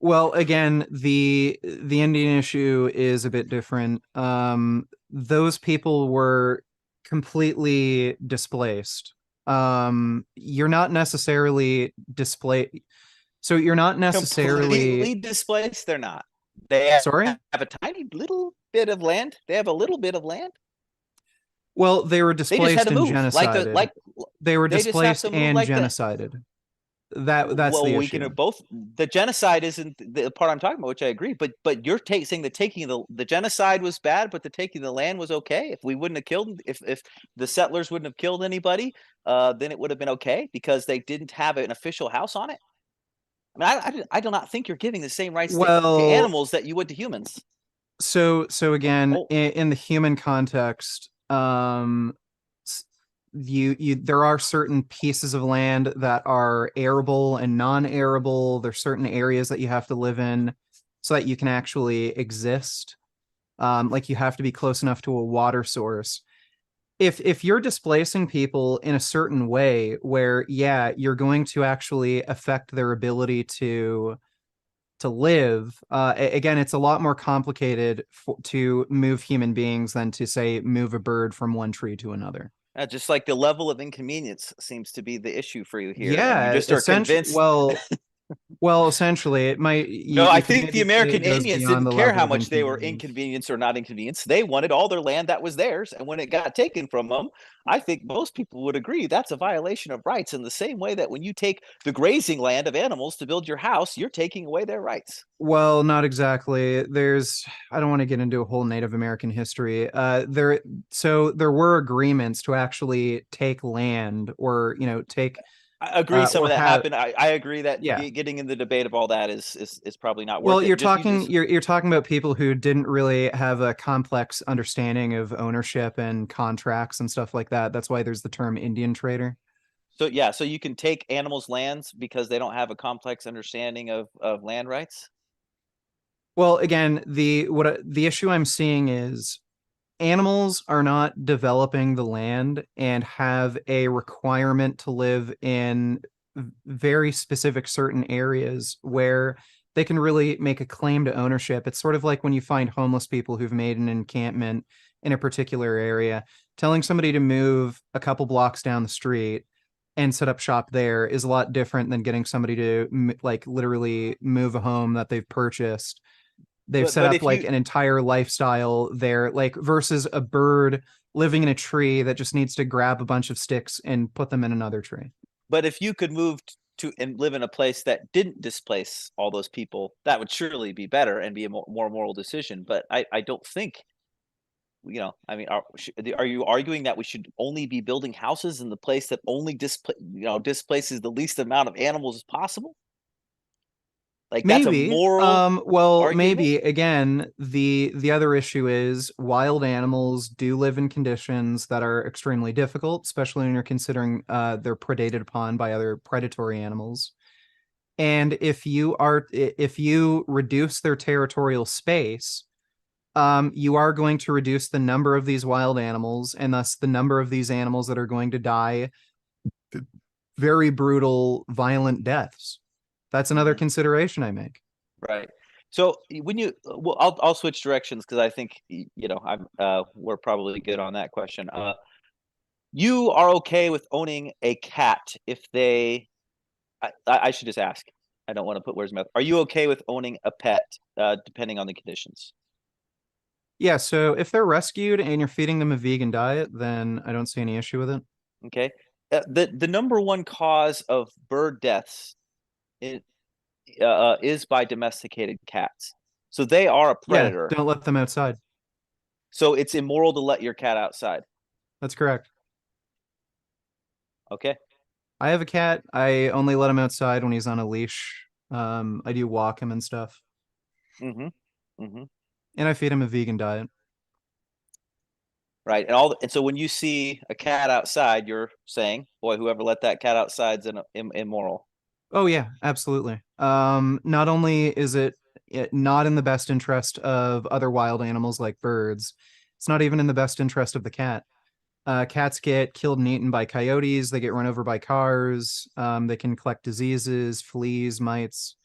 Well, again, the Indian issue is a bit different. Those people were completely displaced. You're not necessarily displaced. So you're not necessarily Completely displaced, they're not. They sorry? have a tiny little bit of land. They have a little bit of land. Well, they were They just had displaced to and move. genocided. They were They just have displaced to move and like that. genocided. That's Well, the we can issue. both. The genocide isn't the part I'm talking about, which I agree. But you're saying the taking the genocide was bad, but the taking the land was okay. If we wouldn't have killed, if the settlers wouldn't have killed anybody, then it would have been okay because they didn't have an official house on it. I mean, I do not think you're giving the same rights to Well, animals that you would to humans. so again, Oh, in the human context, you there are certain pieces of land that are arable and non-arable. There's certain areas that you have to live in so that you can actually exist. Like you have to be close enough to a water source. If you're displacing people in a certain way where, yeah, you're going to actually affect their ability to live, again, it's a lot more complicated to move human beings than to say move a bird from one tree to another. just like the level of inconvenience seems to be the issue for you here, and you Yeah, just are essentially, convinced. well, essentially, it might No, I you could think the maybe say American it goes Indians beyond didn't the care level how of much they were inconvenience. inconvenienced or not inconvenienced. They wanted all their land that was theirs. And when it got taken from them, I think most people would agree that's a violation of rights in the same way that when you take the grazing land of animals to build your house, you're taking away their rights. Well, not exactly. I don't want to get into a whole Native American history. There were agreements to actually take land or, take, I agree some or of that have, happened. I agree that yeah. getting in the debate of all that is probably not Well, worth it. Just you you're talking about people who didn't really have a complex understanding of ownership and contracts and stuff like that. That's why there's the term Indian trader. so yeah, so you can take animals' lands because they don't have a complex understanding of land rights. Well, again, the issue I'm seeing is animals are not developing the land and have a requirement to live in very specific certain areas where they can really make a claim to ownership. It's sort of like when you find homeless people who've made an encampment in a particular area. Telling somebody to move a couple blocks down the street and set up shop there is a lot different than getting somebody to like literally move a home that they've purchased. They've set But up if like you an entire lifestyle there, like versus a bird living in a tree that just needs to grab a bunch of sticks and put them in another tree. But if you could move to and live in a place that didn't displace all those people, that would surely be better and be a more moral decision. But I don't think, I mean, are you arguing that we should only be building houses in the place that only displaces the least amount of animals as possible? Like that's a Maybe. moral Well, argument. maybe again, the other issue is wild animals do live in conditions that are extremely difficult, especially when you're considering they're predated upon by other predatory animals. And if you reduce their territorial space, you are going to reduce the number of these wild animals and thus the number of these animals that are going to die very brutal, violent deaths. That's another Mhm. consideration I make. Right. So when well, I'll switch directions because I think I'm we're probably good on that question. You are okay with owning a cat if they I should just ask. I don't want to put words in my mouth. Are you okay with owning a pet, depending on the conditions? Yeah, so if they're rescued and you're feeding them a vegan diet, then I don't see any issue with it. Okay. The number one cause of bird deaths is by domesticated cats. So they are a Yeah, predator. don't let them outside. So it's immoral to let your cat outside. That's correct. Okay. I have a cat. I only let him outside when he's on a leash. I do walk him and stuff. Mm-hmm. Mm-hmm. And I feed him a vegan diet. Right. And so when you see a cat outside, you're saying, boy, whoever let that cat outside is immoral. Oh yeah, absolutely. Not only is it not in the best interest of other wild animals like birds, it's not even in the best interest of the cat. Cats get killed and eaten by coyotes. They get run over by cars. They can collect diseases, fleas, mites.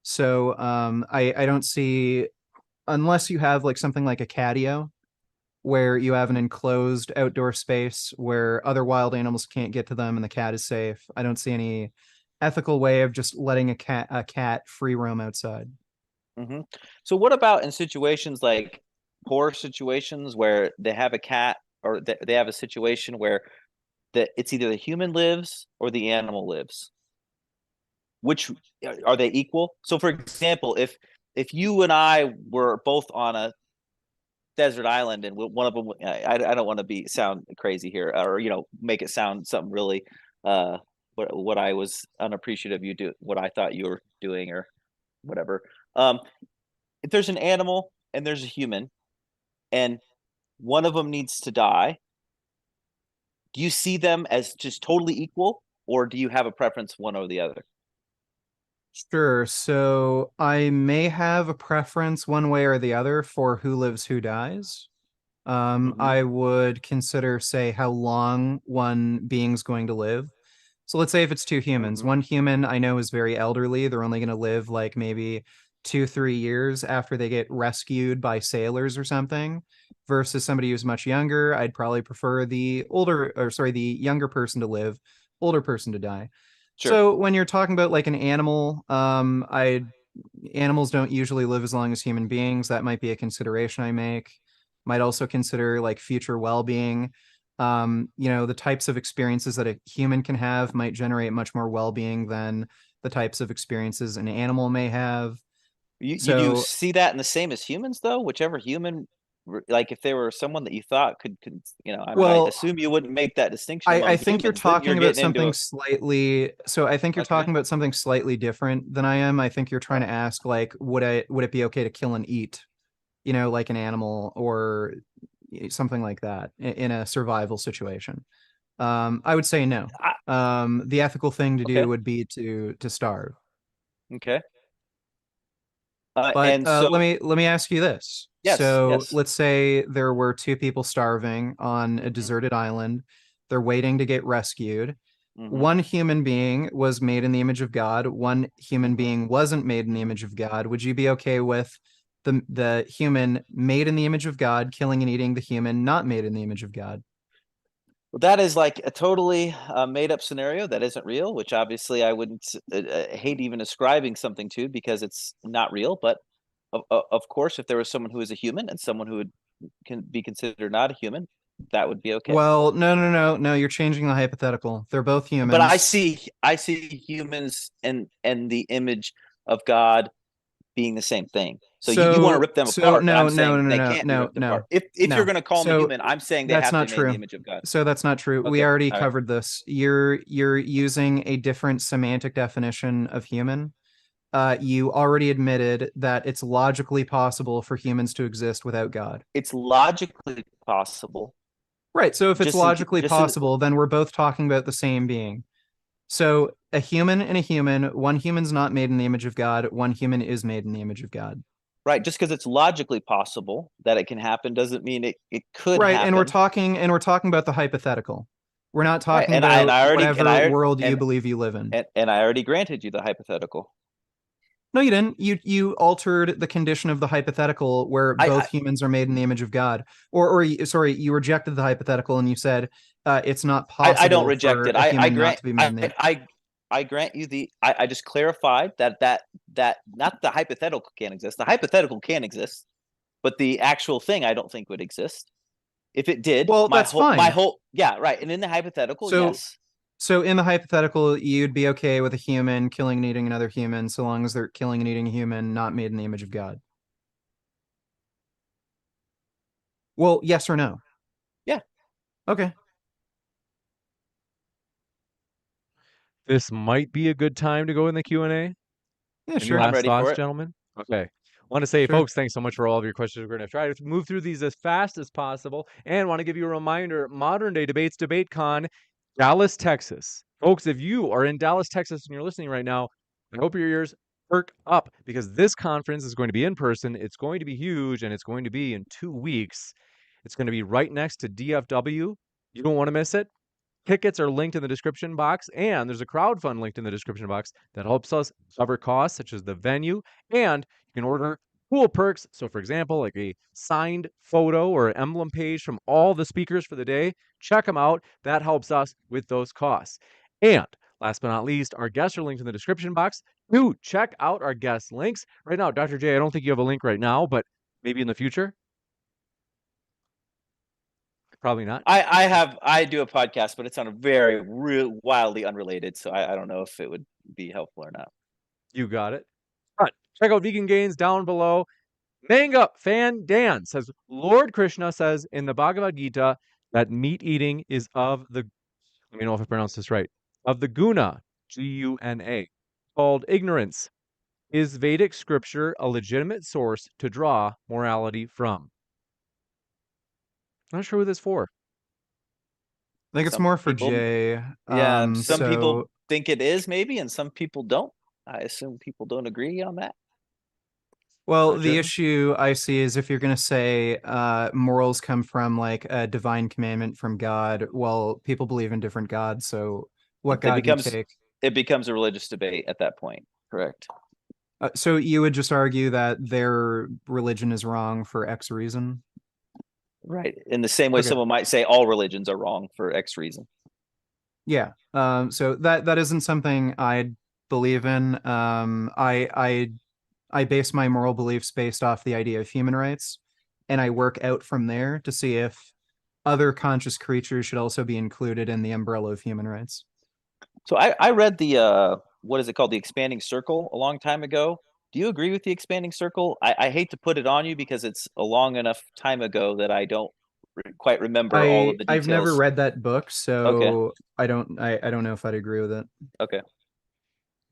So I don't see, unless you have like something like a catio, where you have an enclosed outdoor space where other wild animals can't get to them and the cat is safe. I don't see any ethical way of just letting a cat free roam outside. Mm-hmm. So what about in situations like poor situations where they have a cat, or they have a situation where it's either the human lives or the animal lives? Which are they equal? So for example, if you and I were both on a desert island and one of them, I don't want to sound crazy here, or make it sound something really what I was unappreciative what I thought you were doing, or whatever. If there's an animal and there's a human and one of them needs to die, do you see them as just totally equal, or do you have a preference one or the other? Sure. So I may have a preference one way or the other for who lives, who dies. Mm-hmm. I would consider, say, how long one being's going to live. So let's say if it's two humans, Mm-hmm. one human I know is very elderly. They're only going to live like maybe 2, 3 years after they get rescued by sailors or something, versus somebody who's much younger. I'd probably prefer the younger person to live, older person to die. Sure. So when you're talking about like an animal, I animals don't usually live as long as human beings. That might be a consideration I make. Might also consider like future well-being. The types of experiences that a human can have might generate much more well-being than the types of experiences an animal may have. You do So see that in the same as humans, though? Whichever human, like if there were someone that you thought could I well, assume you wouldn't make that distinction among I think you're humans. Then you're talking about getting into something it. slightly. So I think you're Okay. talking about something slightly different than I am. I think you're trying to ask like, would it be okay to kill and eat, like an animal or something like that in a survival situation? I would say no. I, The ethical thing to do okay. would be to starve. Okay. But And so, let me ask you this. yes, So yes. let's say there were two people starving on a Mm-hmm. deserted island. They're waiting to get rescued. Mm-hmm. One human being was made in the image of God. One human Mm-hmm. being wasn't made in the Mm-hmm. image of God. Would you be okay with the human made in the image of God killing and eating the human not made in the image of God? Well, that is like a totally made up scenario that isn't real, which obviously I wouldn't hate even ascribing something to, because it's not real. But of course, if there was someone who is a human and someone who can be considered not a human, that would be okay. Well, no. You're changing the hypothetical. They're both But humans. I see humans and the image of God being the same thing. So you want to rip them So apart, but no, I'm no, saying no, they no, can't be no, ripped apart. no, If you're no. going to call them a So human, I'm saying they that's have to not be made in the true. image of God. So that's not true. We Okay, already all right. covered this. You're using a different semantic definition of human. You already admitted that it's logically possible for humans to exist without God. It's logically possible. Right. So if it's logically Just in possible, then we're both talking about the same being. So a human and a human, one human's not made in the image of God, one human is made in the image of God. right. Just because it's logically possible that it can happen doesn't mean it could Right, and happen. we're talking about the hypothetical. We're not Right. talking And about I already whatever world you believe you live in. and I already granted you the hypothetical. No, you didn't. You altered the condition of the hypothetical where both I humans are made in the image of God. Sorry, you rejected the hypothetical and you said it's not I don't possible reject for it. a human not to be made in the. I grant you I just clarified that not the hypothetical can't exist. The hypothetical can exist, but the actual thing I don't think would exist. If it did, Well, that's my fine. whole yeah, right. And in the hypothetical, So yes. so in the hypothetical, you'd be okay with a human killing and eating another human so long as they're killing and eating a human not made in the image of God. Well, yes or no? Yeah. Okay. This might be a good time to go in the Q&A. Yeah, Any sure. I'm last ready for thoughts, it. gentlemen? Okay. Want to say, Sure. folks, thanks so much for all of your questions. We're going to try to move through these as fast as possible. And want to give you a reminder, Modern Day Debates, DebateCon, Dallas, Texas. Folks, if you are in Dallas, Texas, and you're listening right now, I hope your ears perk up because this conference is going to be in person. It's going to be huge, and it's going to be in 2 weeks. It's going to be right next to DFW. You don't want to miss it. Tickets are linked in the description box, and there's a crowdfund linked in the description box that helps us cover costs such as the venue, and you can order cool perks. So, for example, like a signed photo or emblem page from all the speakers for the day. Check them out. That helps us with those costs. And last but not least, our guests are linked in the description box. Do check out our guest links. Right now, Dr. J, I don't think you have a link right now, but maybe in the future. Probably not. I do a podcast, but it's on a very real wildly unrelated, so I don't know if it would be helpful or not. You got it. But check out Vegan Gains down below. Manga Fan Dan says, Lord Krishna says in the Bhagavad Gita that meat eating is of the, let me know if I pronounce this right, of the guna, Guna, called ignorance. Is Vedic scripture a legitimate source to draw morality from? Not sure who this for. I think it's Some more for people, Jay. yeah, some people So think it is maybe, and some people don't. I assume people don't agree on that. well, Not the sure. issue I see is if you're going to say morals come from like a divine commandment from God, well, people believe in different gods. So what It God do you becomes take? it becomes a religious debate at that point. Correct. So you would just argue that their religion is wrong for X reason? Right. In the same way, Okay. someone might say all religions are wrong for X reason. Yeah. So that isn't something I believe in. I base my moral beliefs based off the idea of human rights, and I work out from there to see if other conscious creatures should also be included in the umbrella of human rights. So I read the what is it called, the expanding circle, a long time ago. Do you agree with the expanding circle? I hate to put it on you because it's a long enough time ago that I don't quite remember all of the I've never details. read that book, Okay. so I don't know if I'd agree with it. Okay.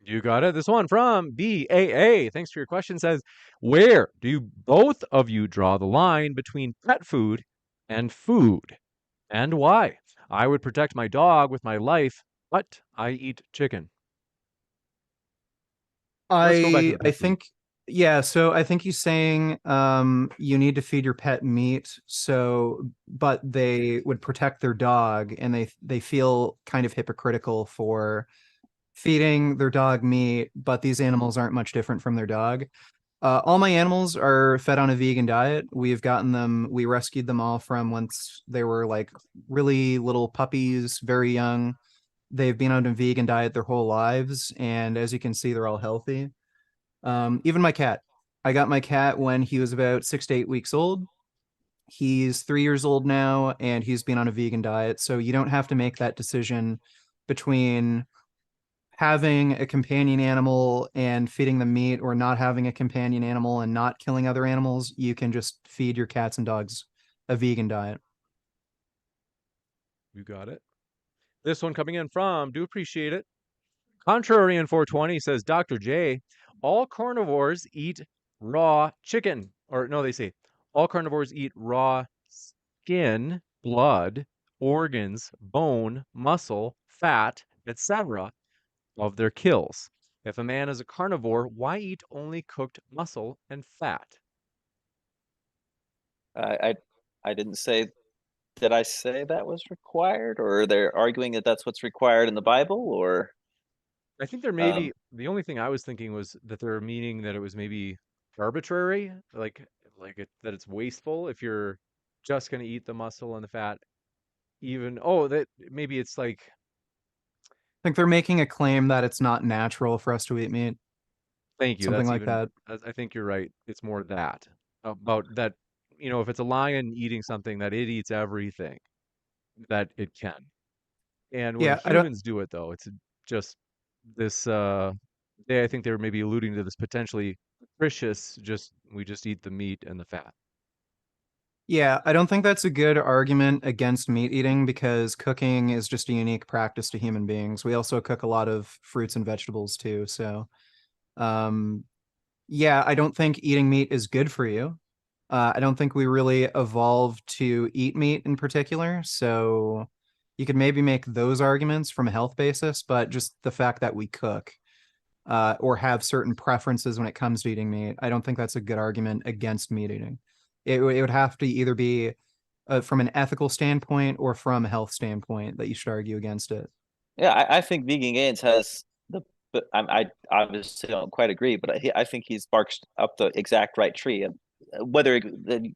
You got it. This one from BAA. Thanks for your question. Says, where do you, both of you draw the line between pet food and food? And why? I would protect my dog with my life, but I eat chicken. Let's go back to the I pet food. think yeah, so I think he's saying you need to feed your pet meat, so but they would protect their dog and they feel kind of hypocritical for feeding their dog meat, but these animals aren't much different from their dog. All my animals are fed on a vegan diet. We rescued them all from once they were like really little puppies, very young. They've been on a vegan diet their whole lives, and as you can see, they're all healthy. Even my cat. I got my cat when he was about 6 to 8 weeks old. He's 3 years old now, and he's been on a vegan diet. So you don't have to make that decision between having a companion animal and feeding them meat or not having a companion animal and not killing other animals. You can just feed your cats and dogs a vegan diet. You got it. This one coming in from, do appreciate it. Contrary in 420 says, Dr. J, all carnivores eat raw chicken. Or no, they say all carnivores eat raw skin, blood, organs, bone, muscle, fat, etc. of their kills. If a man is a carnivore, why eat only cooked muscle and fat? I I didn't say, did I say that was required, or they're arguing that that's what's required in the Bible, or I think there may um be the only thing I was thinking was that they're meaning that it was maybe arbitrary, like that it's wasteful if you're just going to eat the muscle and the fat. Even that maybe it's like think they're making a claim that it's not natural for us to eat meat, Thank you. something That's like even, that. I think you're right. It's more that about that, if it's a lion eating something that it eats everything that it can. And when Yeah, I don't. humans do it though, it's just this I think they were maybe alluding to this potentially capricious, just we just eat the meat and the fat. Yeah, I don't think that's a good argument against meat eating because cooking is just a unique practice to human beings. We also cook a lot of fruits and vegetables too. So, um, yeah, I don't think eating meat is good for you. I don't think we really evolved to eat meat in particular. So you could maybe make those arguments from a health basis, but just the fact that we cook or have certain preferences when it comes to eating meat, I don't think that's a good argument against meat eating. It would have to either be from an ethical standpoint or from a health standpoint that you should argue against it. Yeah, I think Vegan Gains has the, but I obviously don't quite agree, but I think he's barked up the exact right tree. Whether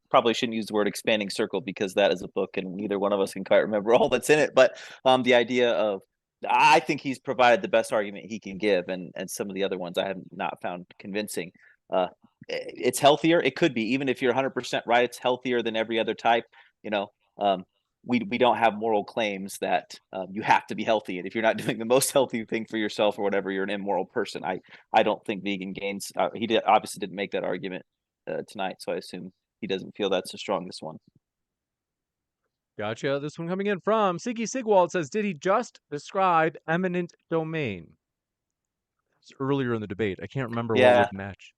probably shouldn't use the word expanding circle because that is a book and neither one of us can quite remember all that's in it. But the idea of I think he's provided the best argument he can give, and some of the other ones I have not found convincing. Uh, it's healthier. It could be even if you're 100% right. It's healthier than every other type. You know, um, we don't have moral claims that you have to be healthy, and if you're not doing the most healthy thing for yourself or whatever, you're an immoral person. I don't think Vegan Gains. Obviously didn't make that argument tonight, so I assume he doesn't feel that's the strongest one. Gotcha. This one coming in from Siggy Sigwald says, did he just describe eminent domain? It's earlier in the debate. I can't remember what Yeah, would match.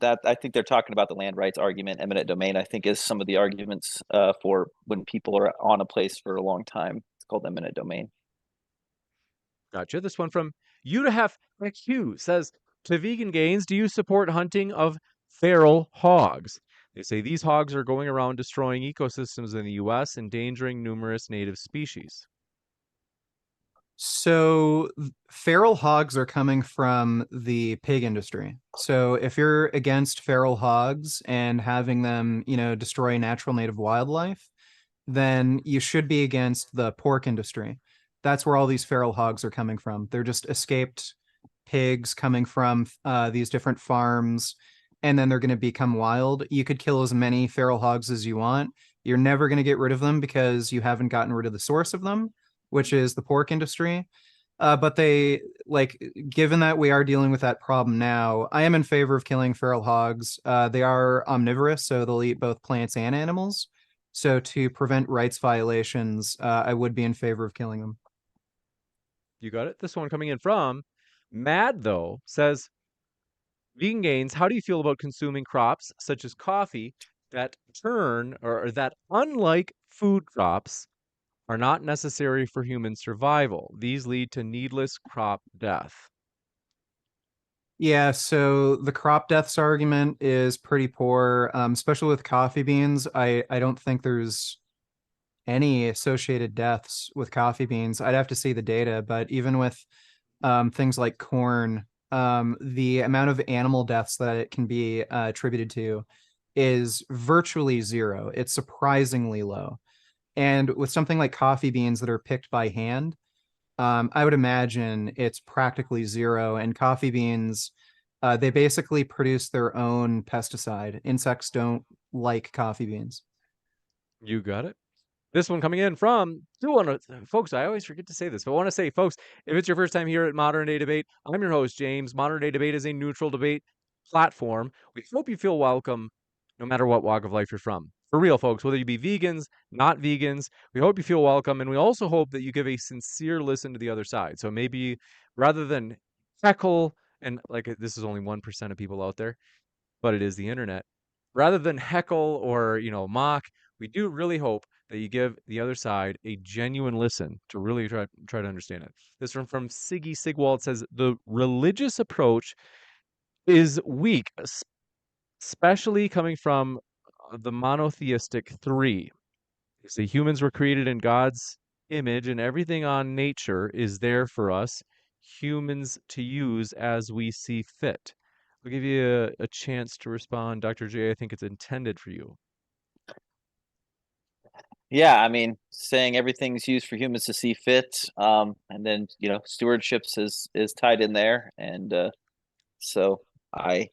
that I think they're talking about the land rights argument. Eminent domain, I think, is some of the arguments for when people are on a place for a long time. It's called eminent domain. Gotcha. This one from Utahf Q says, to Vegan Gains, do you support hunting of feral hogs? They say these hogs are going around destroying ecosystems in the US, endangering numerous native species. So feral hogs are coming from the pig industry. So if you're against feral hogs and having them, destroy natural native wildlife, then you should be against the pork industry. That's where all these feral hogs are coming from. They're just escaped pigs coming from these different farms, and then they're going to become wild. You could kill as many feral hogs as you want. You're never going to get rid of them because you haven't gotten rid of the source of them, which is the pork industry. But given that we are dealing with that problem now, I am in favor of killing feral hogs. They are omnivorous, so they'll eat both plants and animals. So to prevent rights violations, I would be in favor of killing them. You got it? This one coming in from Mad, though, says, Vegan Gains, how do you feel about consuming crops such as coffee that that, unlike food crops, are not necessary for human survival? These lead to needless crop death. Yeah, so the crop deaths argument is pretty poor, especially with coffee beans. I don't think there's any associated deaths with coffee beans. I'd have to see the data, but even with things like corn, the amount of animal deaths that it can be attributed to is virtually zero. It's surprisingly low. And with something like coffee beans that are picked by hand, I would imagine it's practically zero. And coffee beans, they basically produce their own pesticide. Insects don't like coffee beans. You got it? This one coming in from, folks, I always forget to say this, but I want to say, folks, if it's your first time here at Modern Day Debate, I'm your host, James. Modern Day Debate is a neutral debate platform. We hope you feel welcome no matter what walk of life you're from. For real, folks, whether you be vegans, not vegans, we hope you feel welcome. And we also hope that you give a sincere listen to the other side. So maybe rather than heckle, and like this is only 1% of people out there, but it is the internet. Rather than heckle or, mock, we do really hope that you give the other side a genuine listen to really try to understand it. This one from Siggy Sigwald says the religious approach is weak, especially coming from the monotheistic three. They say humans were created in God's image and everything on nature is there for us humans to use as we see fit. I'll give you a chance to respond, Dr. J. I think it's intended for you. Yeah, I mean, saying everything's used for humans to see fit, and then stewardships is tied in there, and so I,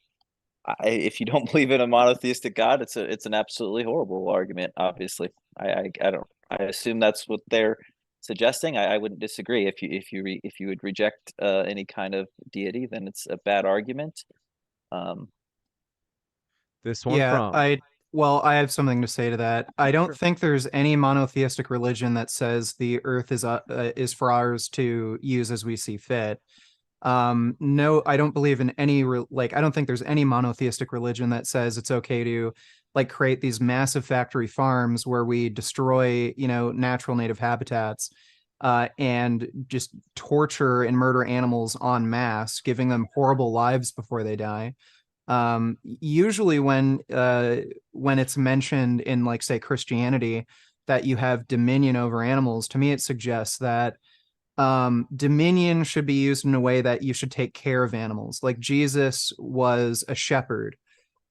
if you don't believe in a monotheistic God, it's an absolutely horrible argument. Obviously, I don't. I assume that's what they're suggesting. I wouldn't disagree. If you would reject any kind of deity, then it's a bad argument. Um, This one Yeah, from I have something to say to that. I don't sure. think there's any monotheistic religion that says the earth is for ours to use as we see fit. No, I don't believe in I don't think there's any monotheistic religion that says it's okay to like create these massive factory farms where we destroy, natural native habitats, and just torture and murder animals en masse, giving them horrible lives before they die. Usually when it's mentioned in, like, say, Christianity, that you have dominion over animals, to me it suggests that dominion should be used in a way that you should take care of animals. Like Jesus was a shepherd.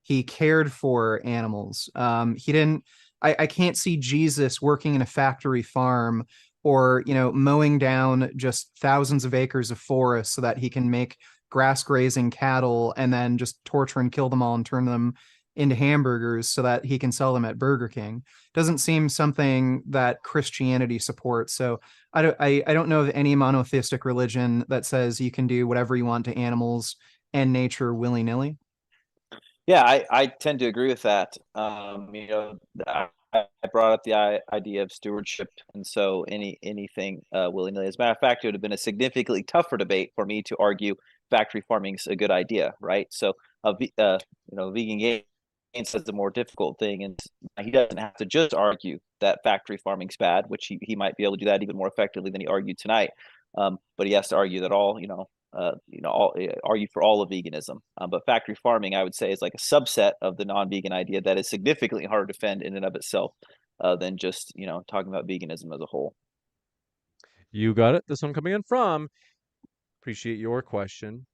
He cared for animals. He didn't. I can't see Jesus working in a factory farm, or mowing down just thousands of acres of forest so that he can make grass grazing cattle and then just torture and kill them all and turn them into hamburgers so that he can sell them at Burger King. Doesn't seem something that Christianity supports. So I don't know of any monotheistic religion that says you can do whatever you want to animals and nature willy-nilly. Yeah, I tend to agree with that. I brought up the idea of stewardship, and so anything willy-nilly. As a matter of fact, it would have been a significantly tougher debate for me to argue factory farming is a good idea, right? So, vegan gains says the more difficult thing, and he doesn't have to just argue that factory farming's bad, which he might be able to do that even more effectively than he argued tonight. But he has to argue that argue for all of veganism. But factory farming, I would say, is like a subset of the non-vegan idea that is significantly harder to defend in and of itself than just talking about veganism as a whole. You got it. This one coming in from appreciate your question.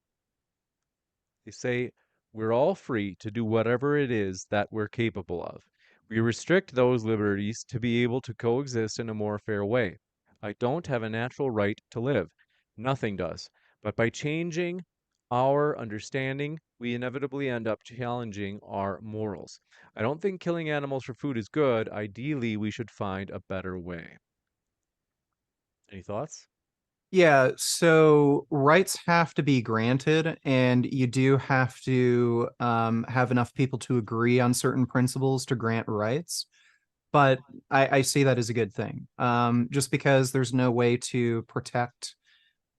They say we're all free to do whatever it is that we're capable of. We restrict those liberties to be able to coexist in a more fair way. I don't have a natural right to live. Nothing does. But by changing our understanding, we inevitably end up challenging our morals. I don't think killing animals for food is good. Ideally, we should find a better way. Any thoughts? Yeah, so rights have to be granted, and you do have to have enough people to agree on certain principles to grant rights. But I see that as a good thing. Just because there's no way to protect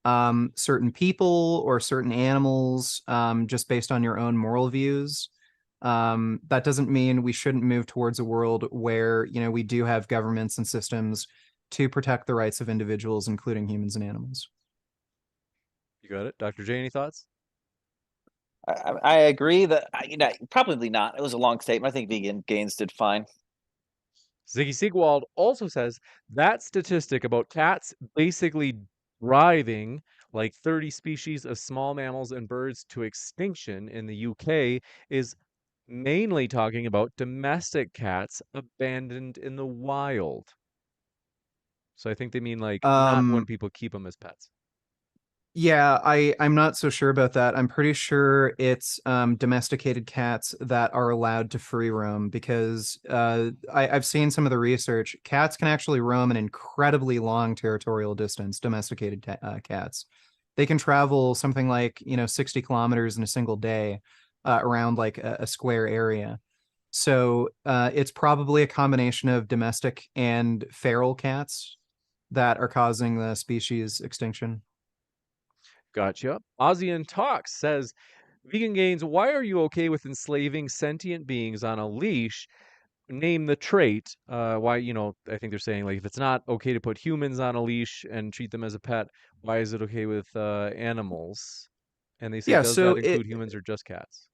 certain people or certain animals, just based on your own moral views, that doesn't mean we shouldn't move towards a world where we do have governments and systems to protect the rights of individuals, including humans and animals. You got it. Dr. J, any thoughts? I agree that probably not. It was a long statement. I think vegan gains did fine. Ziggy Siegwald also says that statistic about cats basically driving like 30 species of small mammals and birds to extinction in the UK is mainly talking about domestic cats abandoned in the wild. So I think they mean like not when Um, people keep them as pets. Yeah, I'm not so sure about that. I'm pretty sure it's domesticated cats that are allowed to free roam, because I've seen some of the research. Cats can actually roam an incredibly long territorial distance, domesticated cats. They can travel something like 60 kilometers in a single day, around like a square area. So it's probably a combination of domestic and feral cats that are causing the species extinction. Gotcha. Ozzy Talks says, Vegan Gains, why are you okay with enslaving sentient beings on a leash? Name the trait. Why, I think they're saying like if it's not okay to put humans on a leash and treat them as a pet, why is it okay with animals? And they say, Yeah, does that so include humans or just cats?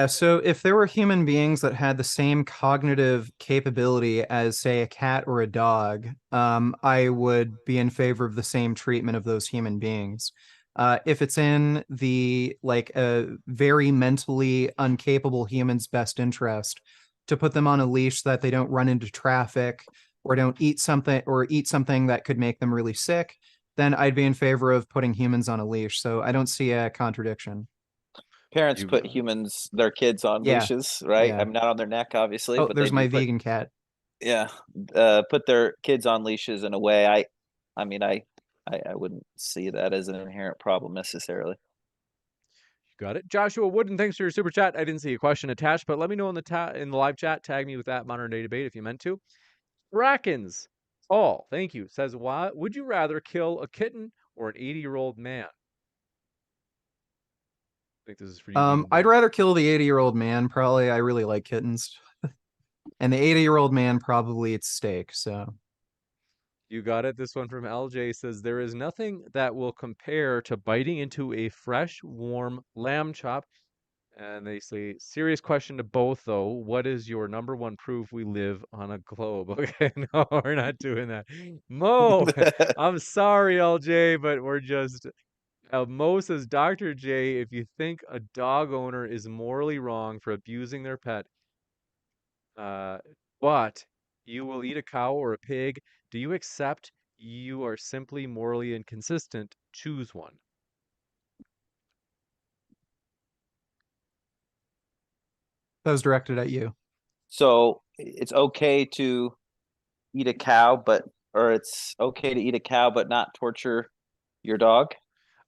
so if there were human beings that had the same cognitive capability as, say, a cat or a dog, I would be in favor of the same treatment of those human beings. If it's in the like a very mentally incapable human's best interest to put them on a leash so that they don't run into traffic, or don't eat something that could make them really sick, then I'd be in favor of putting humans on a leash. So I don't see a contradiction. Parents You put their kids on Yeah. leashes, right? Yeah. I'm not on their neck, obviously, Oh, but they there's do my put, vegan cat. yeah, put their kids on leashes in a way. I mean, I wouldn't see that as an inherent problem necessarily. got it. Joshua Wooden, thanks for your super chat. I didn't see a question attached, but let me know in the live chat. Tag me with that modern day debate if you meant to. Brackens. Paul, thank you. Says, why would you rather kill a kitten or an 80-year-old man? I think this is for you, vegan I'd Ben. rather kill the 80-year-old man. Probably, I really like kittens. And the 80-year-old man probably eats steak. So You got it. This one from LJ says, there is nothing that will compare to biting into a fresh, warm lamb chop. And they say, serious question to both, though. What is your number one proof we live on a globe? Okay, no, we're not doing that. Mo, I'm sorry, LJ, but we're just. Mo says, Dr. J, if you think a dog owner is morally wrong for abusing their pet, uh, but you will eat a cow or a pig, do you accept you are simply morally inconsistent? Choose one. that was directed at you. So it's okay to eat a cow, or it's okay to eat a cow but not torture your dog.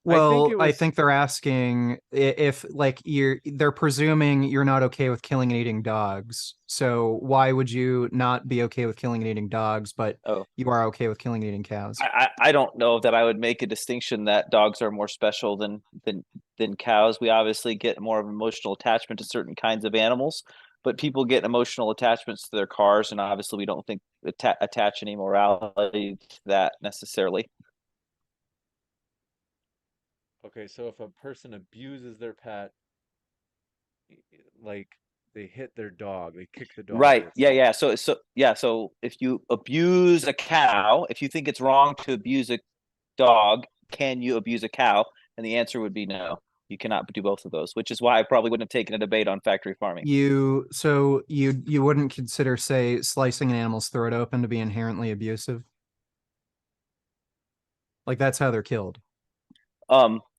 I think Well, it I was think they're asking if like they're presuming you're not okay with killing and eating dogs. So why would you not be okay with killing and eating dogs, but Oh, you are okay with killing and eating cows? I don't know that I would make a distinction that dogs are more special than cows. We obviously get more of an emotional attachment to certain kinds of animals, but people get emotional attachments to their cars, and obviously we don't think attach any morality to that necessarily. okay. So if a person abuses their pet, like they hit their dog, they kick the dog or Right. Yeah, whatsoever. yeah. So if you abuse a cow, if you think it's wrong to abuse a dog, can you abuse a cow? And the answer would be no. You cannot do both of those, which is why I probably wouldn't have taken a debate on factory farming. You wouldn't consider, say, slicing an animal's throat open to be inherently abusive? Like that's how they're killed.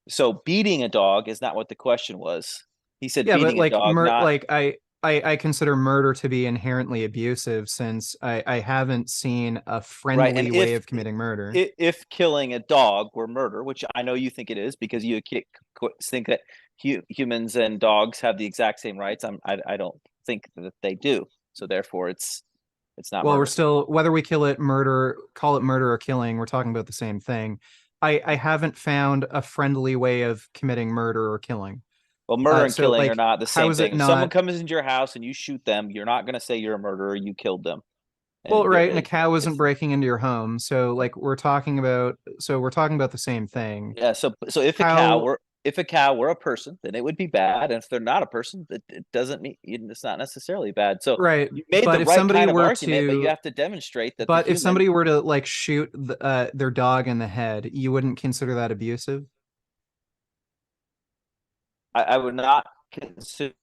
So beating a dog is not what the question was. He said Yeah, but beating a like dog, not I consider murder to be inherently abusive since I haven't seen a right. And friendly way of committing murder. if killing a dog were murder, which I know you think it is because you think that humans and dogs have the exact same rights, I don't think that they do. So therefore, it's not Well, we're murder. still, whether we call it murder or killing, we're talking about the same thing. I haven't found a friendly way of committing murder or killing. Well, murder and So killing are like, not the how same is it thing. If someone not? comes into your house and you shoot them, you're not going to say you're a murderer. You killed them, Well, and right, and a cow isn't it's breaking into your home, so like we're talking about the same thing. yeah. So How if a cow were a person, then it would be bad. And if they're not a person, it doesn't mean it's not necessarily bad. So right, you made but the if right somebody kind of were argument, but you to have to demonstrate that the but if human. somebody were to like shoot their dog in the head, you wouldn't consider that abusive? I would not consider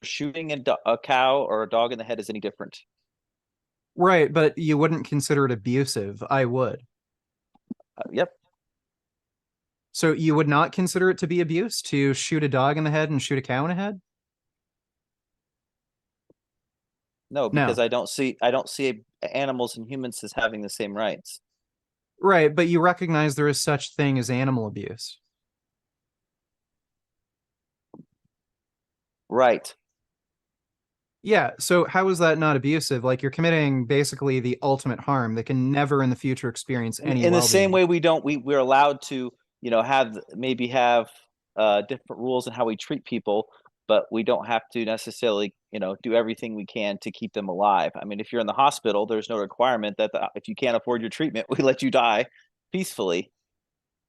shooting a cow or a dog in the head as any different. Right, but you wouldn't consider it abusive. I would. Yep. So you would not consider it to be abuse to shoot a dog in the head and shoot a cow in the head? No, because No. I don't see animals and humans as having the same rights. Right, but you recognize there is such thing as animal abuse. Right. Yeah, so how is that not abusive? Like you're committing basically the ultimate harm. They can never in the future experience any In the same well-being. way we're allowed to have different rules in how we treat people, but we don't have to necessarily do everything we can to keep them alive. I mean, if you're in the hospital, there's no requirement that if you can't afford your treatment, we let you die peacefully,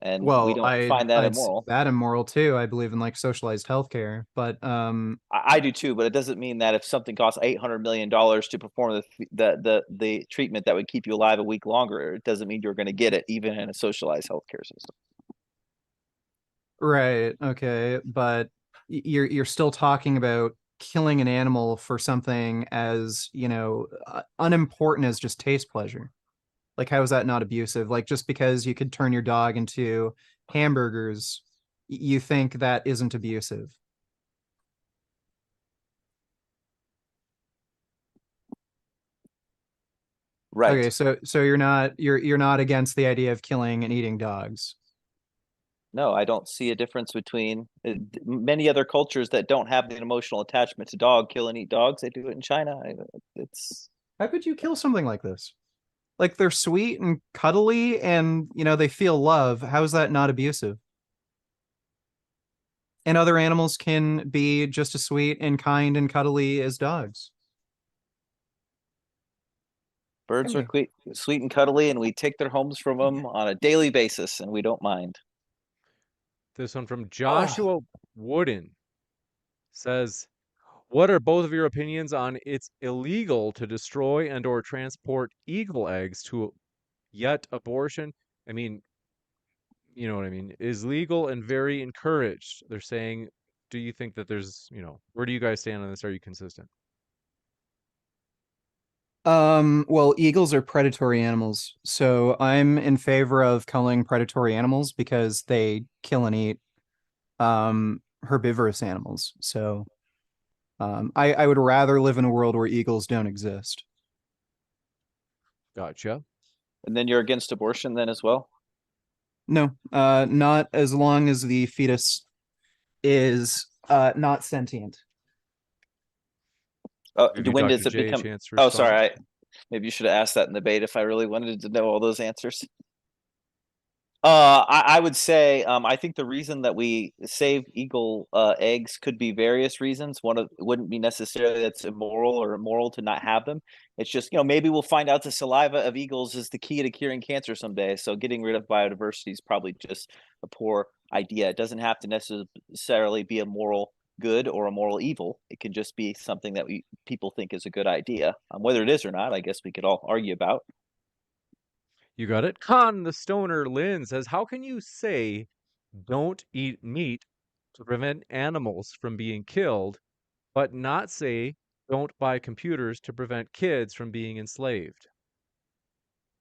and we Well, don't find that I'd see immoral. that immoral too. I believe in like socialized healthcare, but I do too, but it doesn't mean that if something costs $800 million to perform the treatment that would keep you alive a week longer, it doesn't mean you're going to get it even in a socialized healthcare system. right, okay, but you're still talking about killing an animal for something as, unimportant as just taste pleasure. Like, how is that not abusive? Like, just because you could turn your dog into hamburgers, you think that isn't abusive? Right. Okay, so you're not against the idea of killing and eating dogs. No, I don't see a difference between many other cultures that don't have an emotional attachment to dog kill and eat dogs. They do it in China. It's How could you kill something like this? Like, they're sweet and cuddly and, they feel love. How is that not abusive? And other animals can be just as sweet and kind and cuddly as dogs. birds are sweet and cuddly, and we take their homes from them on a daily basis, and we don't mind. This one from Oh, Joshua Wooden says, what are both of your opinions on it's illegal to destroy and or transport eagle eggs to yet abortion? I mean, you know what I mean, is legal and very encouraged. They're saying, do you think that there's, where do you guys stand on this? Are you consistent? Well, eagles are predatory animals, so I'm in favor of culling predatory animals because they kill and eat herbivorous animals. So I would rather live in a world where eagles don't exist. Gotcha. and then you're against abortion then as well? No, not as long as the fetus is not sentient. Oh, Give you when Dr. does it J a become? chance to Oh, respond. sorry. Maybe you should have asked that in the debate if I really wanted to know all those answers. I would say I think the reason that we save eagle eggs could be various reasons. One of it wouldn't be necessarily that's immoral or immoral to not have them. It's just maybe we'll find out the saliva of eagles is the key to curing cancer someday. So getting rid of biodiversity is probably just a poor idea. It doesn't have to necessarily be a moral good or a moral evil. It can just be something that people think is a good idea. Whether it is or not, I guess we could all argue about. You got it. Con the Stoner Lynn says, how can you say don't eat meat to prevent animals from being killed, but not say don't buy computers to prevent kids from being enslaved?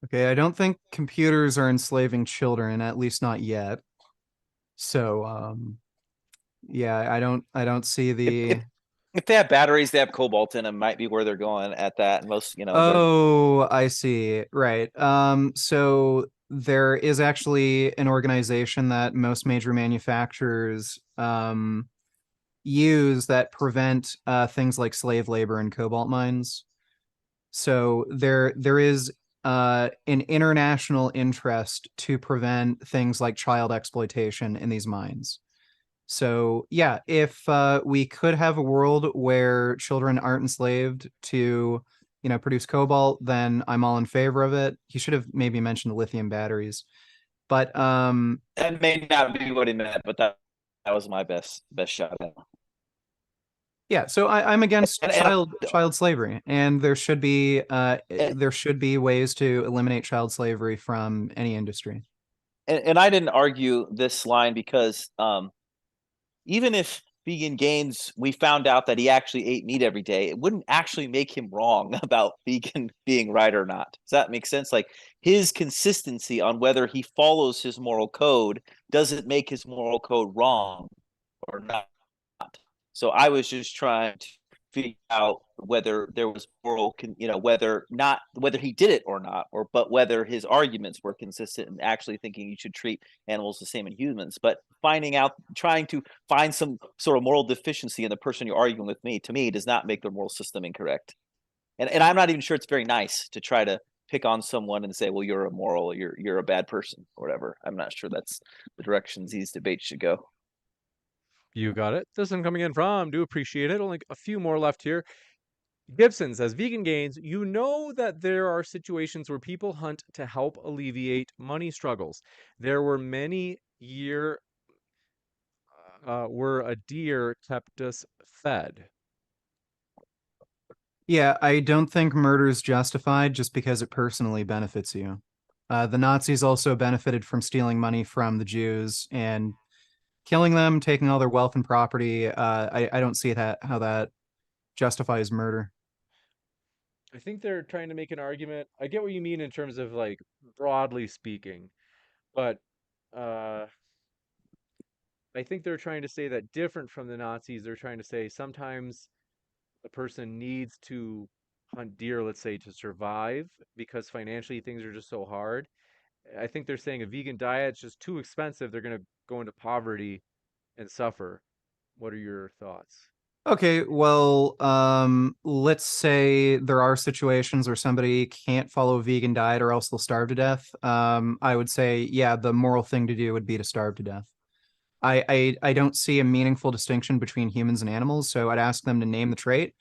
Okay, I don't think computers are enslaving children, at least not yet. So, yeah, I don't see If, the. if if they have batteries, they have cobalt in them. Might be where they're going at that. And most, they're Oh, I see. Right. So there is actually an organization that most major manufacturers use that prevent things like slave labor in cobalt mines. So there is an international interest to prevent things like child exploitation in these mines. So yeah, if we could have a world where children aren't enslaved to, produce cobalt, then I'm all in favor of it. He should have maybe mentioned lithium batteries, but that may not be what he meant, but that was my best shot at it. yeah. So I'm against And child slavery, and and, there should be ways to eliminate child slavery from any industry. and I didn't argue this line because even if Vegan Gains, we found out that he actually ate meat every day, it wouldn't actually make him wrong about vegan being right or not. Does that make sense? Like his consistency on whether he follows his moral code doesn't make his moral code wrong or not. So I was just trying to figure out whether there was moral, whether he did it or not, or but whether his arguments were consistent and actually thinking you should treat animals the same as humans. But trying to find some sort of moral deficiency in the person you're arguing with me, to me, does not make the moral system incorrect. And I'm not even sure it's very nice to try to pick on someone and say, well, you're immoral, or you're a bad person, or whatever. I'm not sure that's the directions these debates should go. You got it. This one coming in from, do appreciate it. Only a few more left here. Gibson says, Vegan Gains, you know that there are situations where people hunt to help alleviate money struggles. There were many year where a deer kept us fed. Yeah, I don't think murder is justified just because it personally benefits you. The Nazis also benefited from stealing money from the Jews and killing them, taking all their wealth and property. I don't see how that justifies murder. I think they're trying to make an argument. I get what you mean in terms of like broadly speaking, but uh, I think they're trying to say that different from the Nazis. They're trying to say sometimes a person needs to hunt deer, let's say, to survive because financially things are just so hard. I think they're saying a vegan diet's just too expensive. They're going to go into poverty and suffer. What are your thoughts? Okay, well, let's say there are situations where somebody can't follow a vegan diet or else they'll starve to death. I would say, yeah, the moral thing to do would be to starve to death. I don't see a meaningful distinction between humans and animals, so I'd ask them to name the trait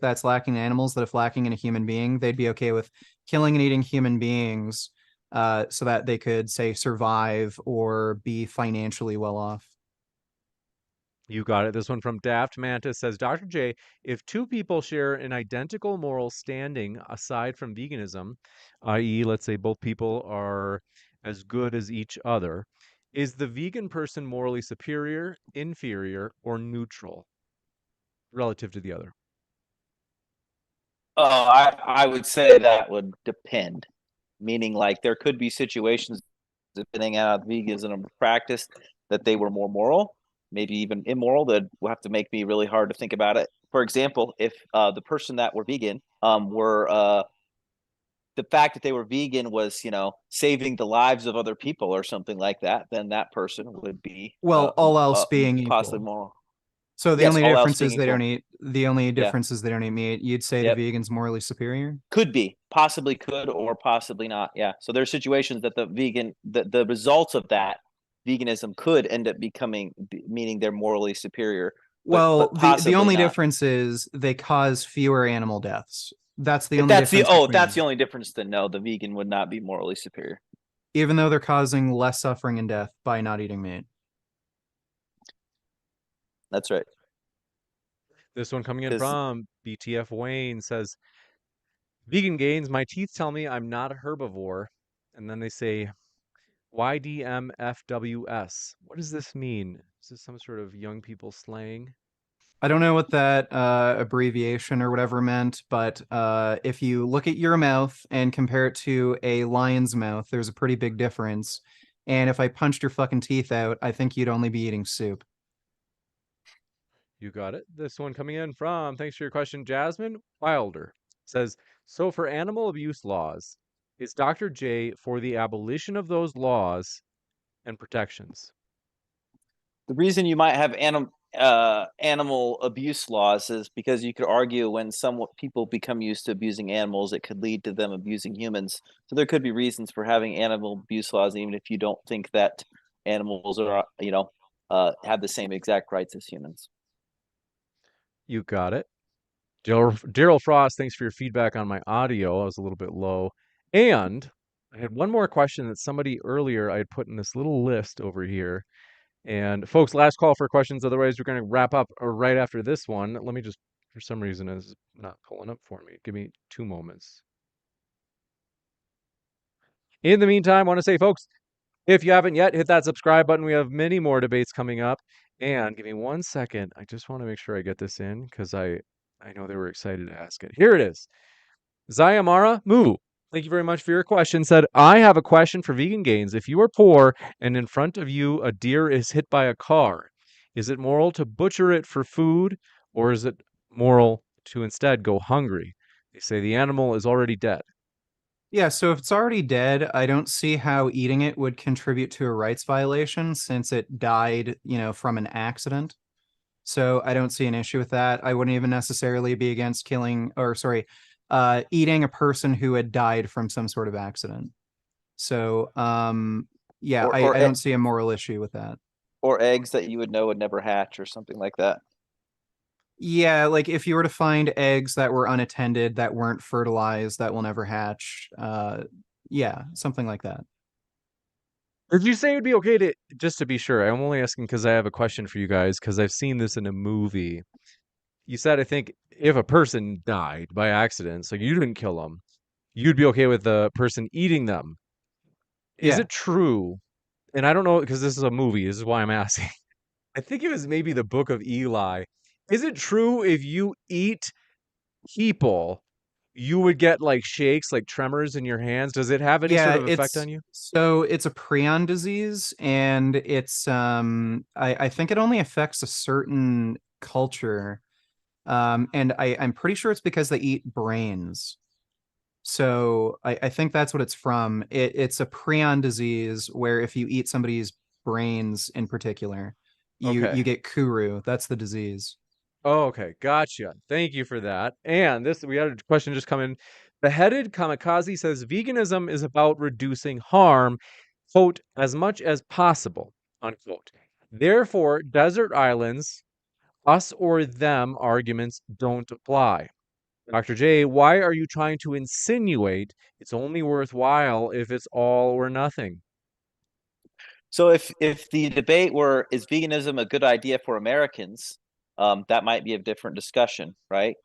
that's lacking in animals that if lacking in a human being, they'd be okay with killing and eating human beings, so that they could say survive or be financially well off. You got it. This one from Daft Mantis says, Dr. J, if two people share an identical moral standing aside from veganism, i.e., let's say both people are as good as each other, is the vegan person morally superior, inferior, or neutral relative to the other? Oh, I would say that would depend. Meaning, like, there could be situations, depending on veganism practice, that they were more moral, maybe even immoral. That will have to make me really hard to think about it. For example, if the person that were vegan were the fact that they were vegan was, saving the lives of other people or something like that, then that person would be Well, all else being possibly equal. moral. So the Yes, only all else difference being is they don't equal. eat the only Yeah. difference is they don't eat meat. You'd say the Yep. vegan's morally superior? Could be, possibly could, or possibly not. Yeah. So there's situations that the results of that veganism could end up meaning they're morally superior, Well, but the possibly only not. difference is they cause fewer animal deaths. That's the If only that's the difference between that's them. the only difference, then no, the vegan would not be morally superior. Even though they're causing less suffering and death by not eating meat. That's right. This one coming in Because from BTF Wayne says, Vegan gains, my teeth tell me I'm not a herbivore. And then they say, YDMFWS. What does this mean? Is this some sort of young people slang? I don't know what that abbreviation or whatever meant, but if you look at your mouth and compare it to a lion's mouth, there's a pretty big difference. And if I punched your fucking teeth out, I think you'd only be eating soup. You got it. This one coming in from, thanks for your question, Jasmine Wilder says, so for animal abuse laws, is Dr. J for the abolition of those laws and protections? the reason you might have animal abuse laws is because you could argue when some people become used to abusing animals, it could lead to them abusing humans. So there could be reasons for having animal abuse laws, even if you don't think that animals are, have the same exact rights as humans. You got it. Daryl Frost, thanks for your feedback on my audio. I was a little bit low. And I had one more question that somebody earlier I had put in this little list over here. And folks, last call for questions. Otherwise, we're going to wrap up right after this one. Let me just, for some reason, it's not pulling up for me. Give me 2 moments. In the meantime, I want to say, folks, if you haven't yet, hit that subscribe button. We have many more debates coming up. And give me 1 second. I just want to make sure I get this in because I know they were excited to ask it. Here it is. Zayamara Moo, thank you very much for your question. Said, I have a question for vegan gains. If you are poor and in front of you a deer is hit by a car, is it moral to butcher it for food or is it moral to instead go hungry? They say the animal is already dead. Yeah, so if it's already dead, I don't see how eating it would contribute to a rights violation since it died, from an accident. So I don't see an issue with that. I wouldn't even necessarily be against eating a person who had died from some sort of accident. So, yeah, Or I don't see a moral issue with that. or eggs that you would know would never hatch or something like that. Yeah, like if you were to find eggs that were unattended, that weren't fertilized, that will never hatch, yeah, something like that. Did you say it would be okay to, just to be sure, I'm only asking because I have a question for you guys because I've seen this in a movie. You said, I think, if a person died by accident, so you didn't kill them, you'd be okay with the person eating them. Is Yeah. it true? And I don't know because this is a movie. This is why I'm asking. I think it was maybe the Book of Eli. Is it true if you eat people, you would get like shakes, like tremors in your hands. Does it have any sort Yeah, of effect on you? it's a prion disease, and I think it only affects a certain culture. And I'm pretty sure it's because they eat brains. So I think that's what it's from. It's a prion disease where if you eat somebody's brains in particular, you Okay. get kuru. That's the disease. Oh, okay. Gotcha. Thank you for that. And this, we had a question just come in. Beheaded Kamikaze says veganism is about reducing harm, quote, as much as possible, unquote. Therefore, desert islands, us or them arguments don't apply. Dr. J, why are you trying to insinuate it's only worthwhile if it's all or nothing? So if the debate were is veganism a good idea for Americans, that might be a different discussion, right?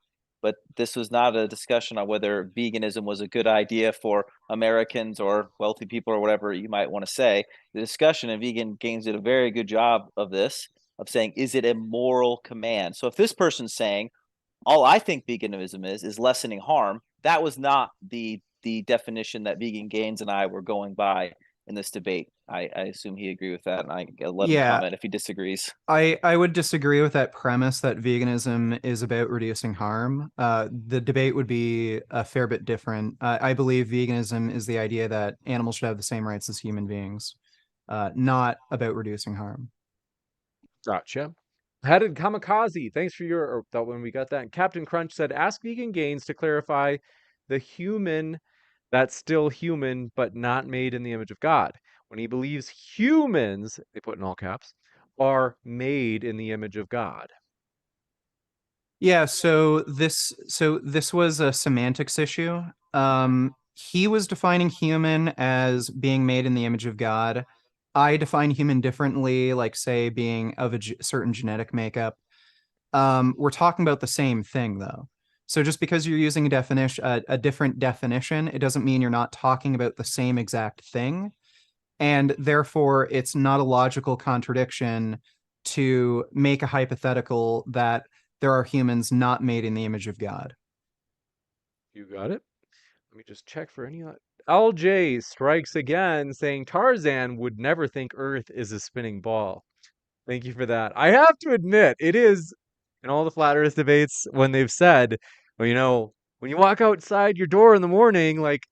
But this was not a discussion on whether veganism was a good idea for Americans or wealthy people or whatever you might want to say. The discussion, and Vegan Games did a very good job of this, of saying, is it a moral command? So if this person's saying, all I think veganism is lessening harm, that was not the definition that Vegan Gains and I were going by in this debate. I assume he agreed with that, and I let him Yeah, comment if he disagrees. I would disagree with that premise that veganism is about reducing harm. The debate would be a fair bit different. I believe veganism is the idea that animals should have the same rights as human beings, not about reducing harm. Gotcha. Headed Kamikaze, thanks for your, or that when we got that. And Captain Crunch said, ask Vegan Gains to clarify the human that's still human but not made in the image of God. When he believes humans, they put in all caps, are made in the image of God. Yeah, so this was a semantics issue. He was defining human as being made in the image of God. I define human differently, like say being of a certain genetic makeup. We're talking about the same thing though. So just because you're using a different definition, it doesn't mean you're not talking about the same exact thing. And therefore, it's not a logical contradiction to make a hypothetical that there are humans not made in the image of God. You got it? Let me just check for any. LJ strikes again, saying Tarzan would never think Earth is a spinning ball. Thank you for that. I have to admit, it is in all the flat Earth debates when they've said, well, when you walk outside your door in the morning, like,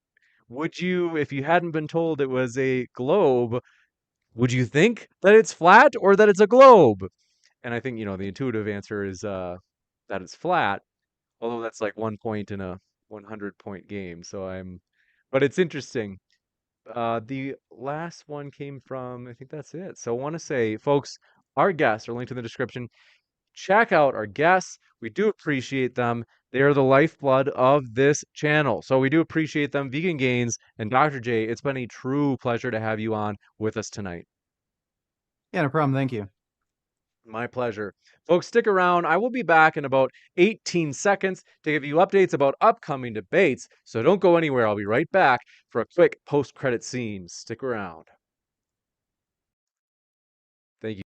would you, if you hadn't been told it was a globe, would you think that it's flat or that it's a globe? And I think, the intuitive answer is that it's flat, although that's like 1 point in a 100-point game. But it's interesting. The last one came from, I think that's it. So I want to say, folks, our guests are linked in the description. Check out our guests. We do appreciate them. They are the lifeblood of this channel. So we do appreciate them. Vegan Gains and Dr. J, it's been a true pleasure to have you on with us tonight. Yeah, no problem. Thank you. My pleasure. Folks, stick around. I will be back in about 18 seconds to give you updates about upcoming debates. So don't go anywhere. I'll be right back for a quick post-credit scene. Stick around. Thank you.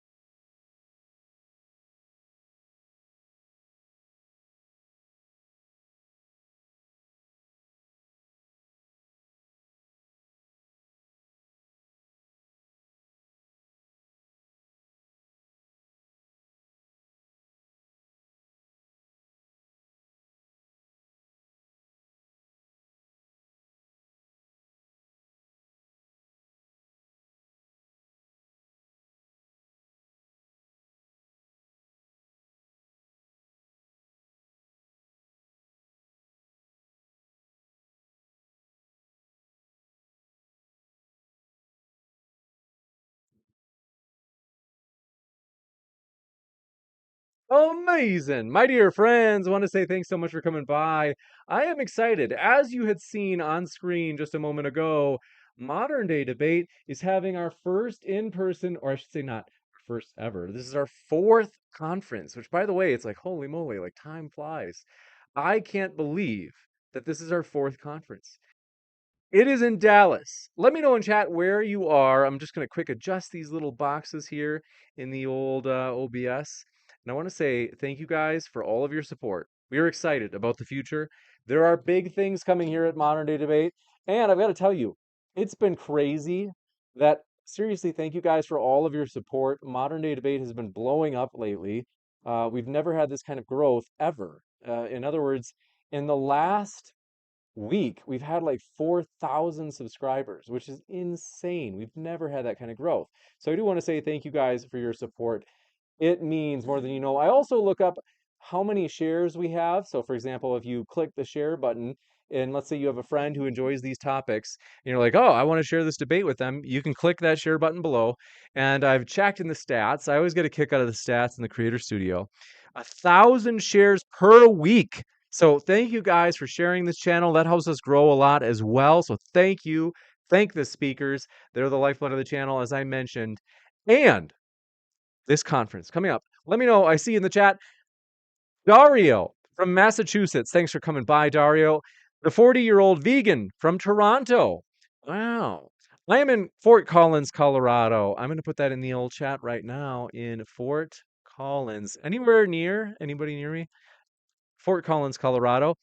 Amazing. My dear friends, I want to say thanks so much for coming by. I am excited. As you had seen on screen just a moment ago, Modern Day Debate is having our first in person, or I should say, not first ever. This is our fourth conference, which, by the way, it's like, holy moly, like time flies. I can't believe that this is our fourth conference. It is in Dallas. Let me know in chat where you are. I'm just going to quick adjust these little boxes here in the old OBS. And I want to say thank you guys for all of your support. We are excited about the future. There are big things coming here at Modern Day Debate. And I've got to tell you, it's been crazy that seriously, thank you guys for all of your support. Modern Day Debate has been blowing up lately. We've never had this kind of growth ever. In other words, in the last week, we've had like 4,000 subscribers, which is insane. We've never had that kind of growth. So I do want to say thank you guys for your support. It means more than you know. I also look up how many shares we have. So, for example, if you click the share button, and let's say you have a friend who enjoys these topics, and you're like, oh, I want to share this debate with them, you can click that share button below. And I've checked in the stats. I always get a kick out of the stats in the Creator Studio. 1,000 shares per week. So, thank you guys for sharing this channel. That helps us grow a lot as well. So, thank you. Thank the speakers. They're the lifeblood of the channel, as I mentioned. And this conference coming up. Let me know. I see in the chat Dario from Massachusetts. Thanks for coming by, Dario. The 40-year-old vegan from Toronto. Wow. I am in Fort Collins, Colorado. I'm going to put that in the old chat right now in Fort Collins. Anywhere near? Anybody near me? Fort Collins, Colorado.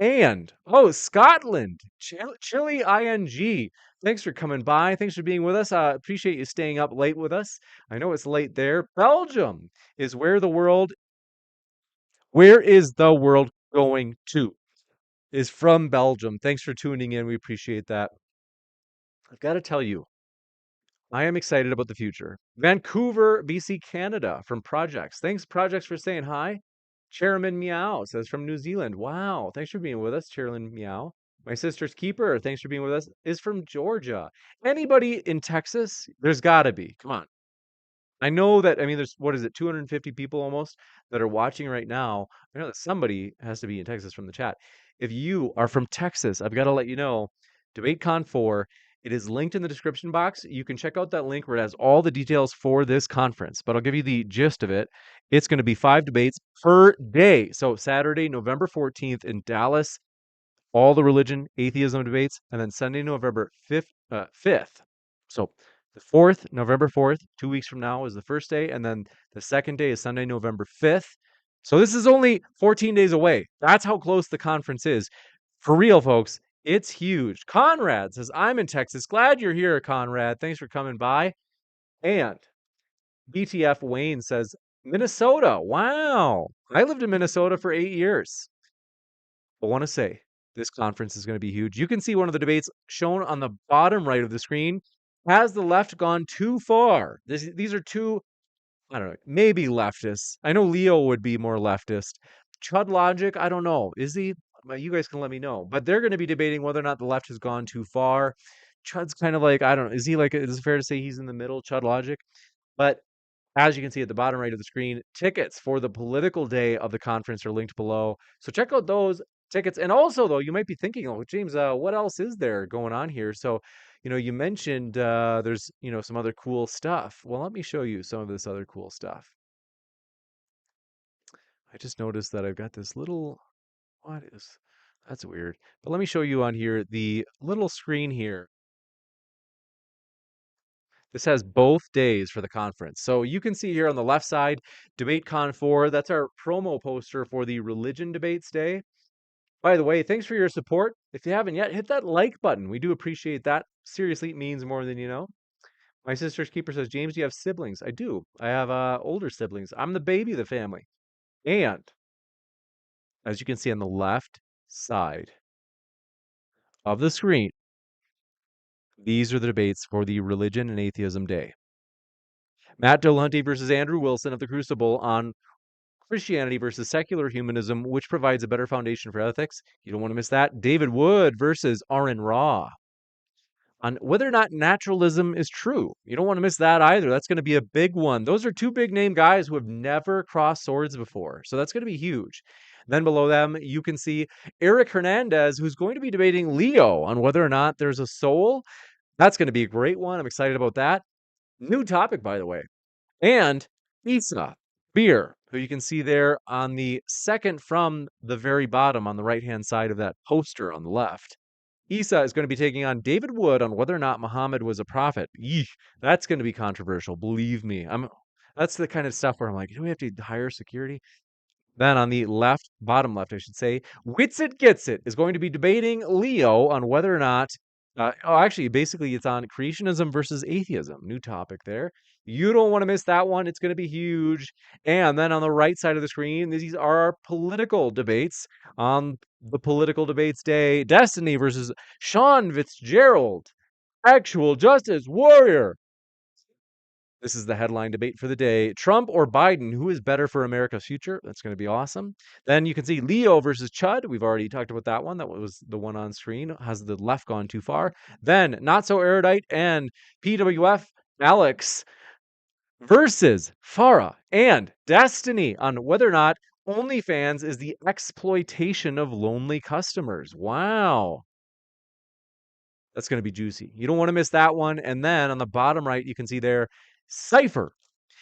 And, oh, Scotland, Chile ING. Thanks for coming by. Thanks for being with us. Appreciate you staying up late with us. I know it's late there. Belgium is where is the world going to? Is from Belgium. Thanks for tuning in. We appreciate that. I've got to tell you, I am excited about the future. Vancouver, BC, Canada from Projects. Thanks, Projects, for saying hi. Chairman Meow says from New Zealand. Wow. Thanks for being with us, Chairman Meow. My sister's keeper, thanks for being with us, is from Georgia. Anybody in Texas? There's got to be. Come on. I know that, I mean, there's, what is it, 250 people almost that are watching right now. I know that somebody has to be in Texas from the chat. If you are from Texas, I've got to let you know, DebateCon 4, it is linked in the description box. You can check out that link where it has all the details for this conference, but I'll give you the gist of it. It's going to be 5 debates per day. So Saturday, November 14th in Dallas, all the religion, atheism debates, and then Sunday, November 5th. So the 4th, November 4th, 2 weeks from now is the first day, and then the second day is Sunday, November 5th. So this is only 14 days away. That's how close the conference is. For real, folks, it's huge. Conrad says, I'm in Texas. Glad you're here, Conrad. Thanks for coming by. And BTF Wayne says, Minnesota. Wow. I lived in Minnesota for 8 years. I want to say this conference is going to be huge. You can see one of the debates shown on the bottom right of the screen. Has the left gone too far? These are two, I don't know, maybe leftists. I know Leo would be more leftist. Chud Logic, I don't know. Is he? Well, you guys can let me know. But they're going to be debating whether or not the left has gone too far. Chud's kind of like, I don't know. Is he like, is it fair to say he's in the middle, Chud Logic? But as you can see at the bottom right of the screen, tickets for the political day of the conference are linked below. So check out those tickets. And also, though, you might be thinking, oh, James, what else is there going on here? So, you mentioned there's, some other cool stuff. Well, let me show you some of this other cool stuff. I just noticed that I've got this little, that's weird. But let me show you on here, the little screen here. This has both days for the conference. So you can see here on the left side, DebateCon 4. That's our promo poster for the Religion Debates Day. By the way, thanks for your support. If you haven't yet, hit that like button. We do appreciate that. Seriously, it means more than you know. My sister's keeper says, James, do you have siblings? I do. I have older siblings. I'm the baby of the family. And as you can see on the left side of the screen, these are the debates for the Religion and Atheism Day. Matt Dillahunty versus Andrew Wilson of the Crucible on Christianity versus secular humanism, which provides a better foundation for ethics. You don't want to miss that. David Wood versus Aaron Ra on whether or not naturalism is true. You don't want to miss that either. That's going to be a big one. Those are two big name guys who have never crossed swords before. So that's going to be huge. Then below them, you can see Eric Hernandez, who's going to be debating Leo on whether or not there's a soul. That's going to be a great one. I'm excited about that. New topic, by the way. And Isa Beer, who you can see there on the second from the very bottom on the right-hand side of that poster on the left. Isa is going to be taking on David Wood on whether or not Muhammad was a prophet. Eesh, that's going to be controversial, believe me. That's the kind of stuff where I'm like, do we have to hire security? Then on the left, bottom left, I should say, Witsit Gets It is going to be debating Leo on whether or not. Actually, basically, it's on creationism versus atheism. New topic there. You don't want to miss that one. It's going to be huge. And then on the right side of the screen, these are our political debates on the political debates day. Destiny versus Sean Fitzgerald, actual justice warrior. This is the headline debate for the day. Trump or Biden, who is better for America's future? That's going to be awesome. Then you can see Leo versus Chud. We've already talked about that one. That was the one on screen. Has the left gone too far? Then Not So Erudite and PWF Alex versus Farah and Destiny on whether or not OnlyFans is the exploitation of lonely customers. Wow. That's going to be juicy. You don't want to miss that one. And then on the bottom right, you can see there, Cypher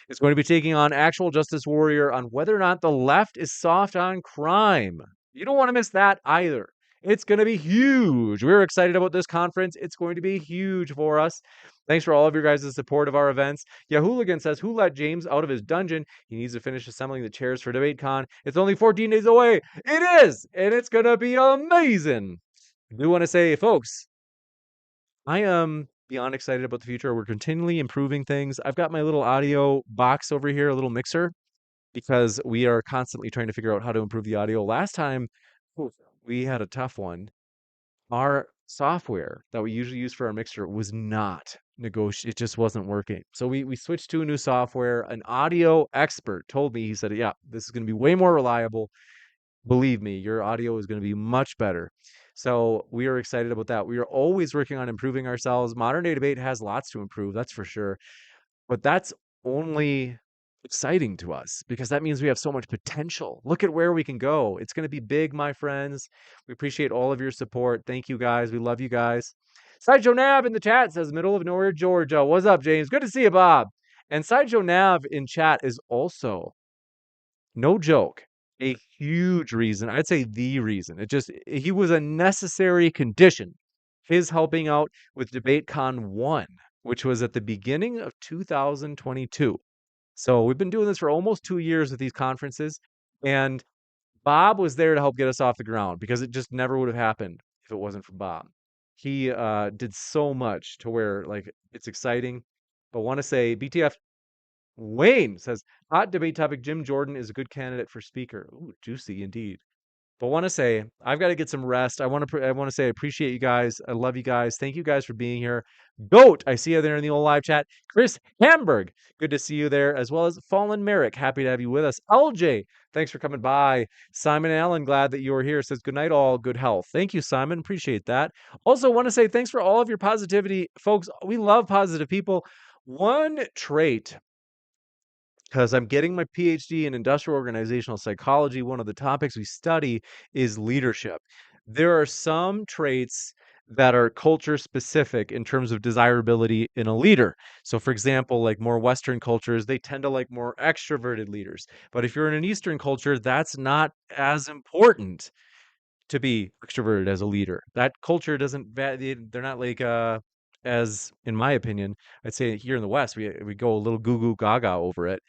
is going to be taking on Actual Justice Warrior on whether or not the left is soft on crime. You don't want to miss that either. It's going to be huge. We're excited about this conference. It's going to be huge for us. Thanks for all of your guys' support of our events. Yahooligan says, who let James out of his dungeon? He needs to finish assembling the chairs for DebateCon. It's only 14 days away. It is, and it's going to be amazing. I do want to say, folks, I am beyond excited about the future. We're continually improving things. I've got my little audio box over here, a little mixer, because we are constantly trying to figure out how to improve the audio. Last time, we had a tough one. Our software that we usually use for our mixer was not negotiable. It just wasn't working. So we switched to a new software. An audio expert told me, he said, yeah, this is going to be way more reliable. Believe me, your audio is going to be much better. So we are excited about that. We are always working on improving ourselves. Modern Day Debate has lots to improve, that's for sure. But that's only exciting to us because that means we have so much potential. Look at where we can go. It's going to be big, my friends. We appreciate all of your support. Thank you guys. We love you guys. Sideshow Nav in the chat says middle of nowhere, Georgia. What's up, James? Good to see you, Bob. And Sideshow Nav in chat is also, no joke, a huge reason. I'd say the reason. He was a necessary condition. His helping out with DebateCon 1, which was at the beginning of 2022. So we've been doing this for almost 2 years with these conferences. And Bob was there to help get us off the ground because it just never would have happened if it wasn't for Bob. He did so much to where, like, it's exciting. But want to say BTF Wayne says, hot debate topic. Jim Jordan is a good candidate for speaker. Ooh, juicy indeed. But want to say, I've got to get some rest. I want to say I appreciate you guys. I love you guys. Thank you guys for being here. Goat, I see you there in the old live chat. Chris Hamburg, good to see you there, as well as Fallen Merrick. Happy to have you with us. LJ, thanks for coming by. Simon Allen, glad that you are here. Says good night, all. Good health. Thank you, Simon. Appreciate that. Also, want to say thanks for all of your positivity, folks. We love positive people. One trait, because I'm getting my PhD in industrial organizational psychology. One of the topics we study is leadership. There are some traits that are culture specific in terms of desirability in a leader. So, for example, like more Western cultures, they tend to like more extroverted leaders. But if you're in an Eastern culture, that's not as important to be extroverted as a leader. That culture doesn't, they're not like, as in my opinion, I'd say here in the West, we go a little goo goo gaga over it.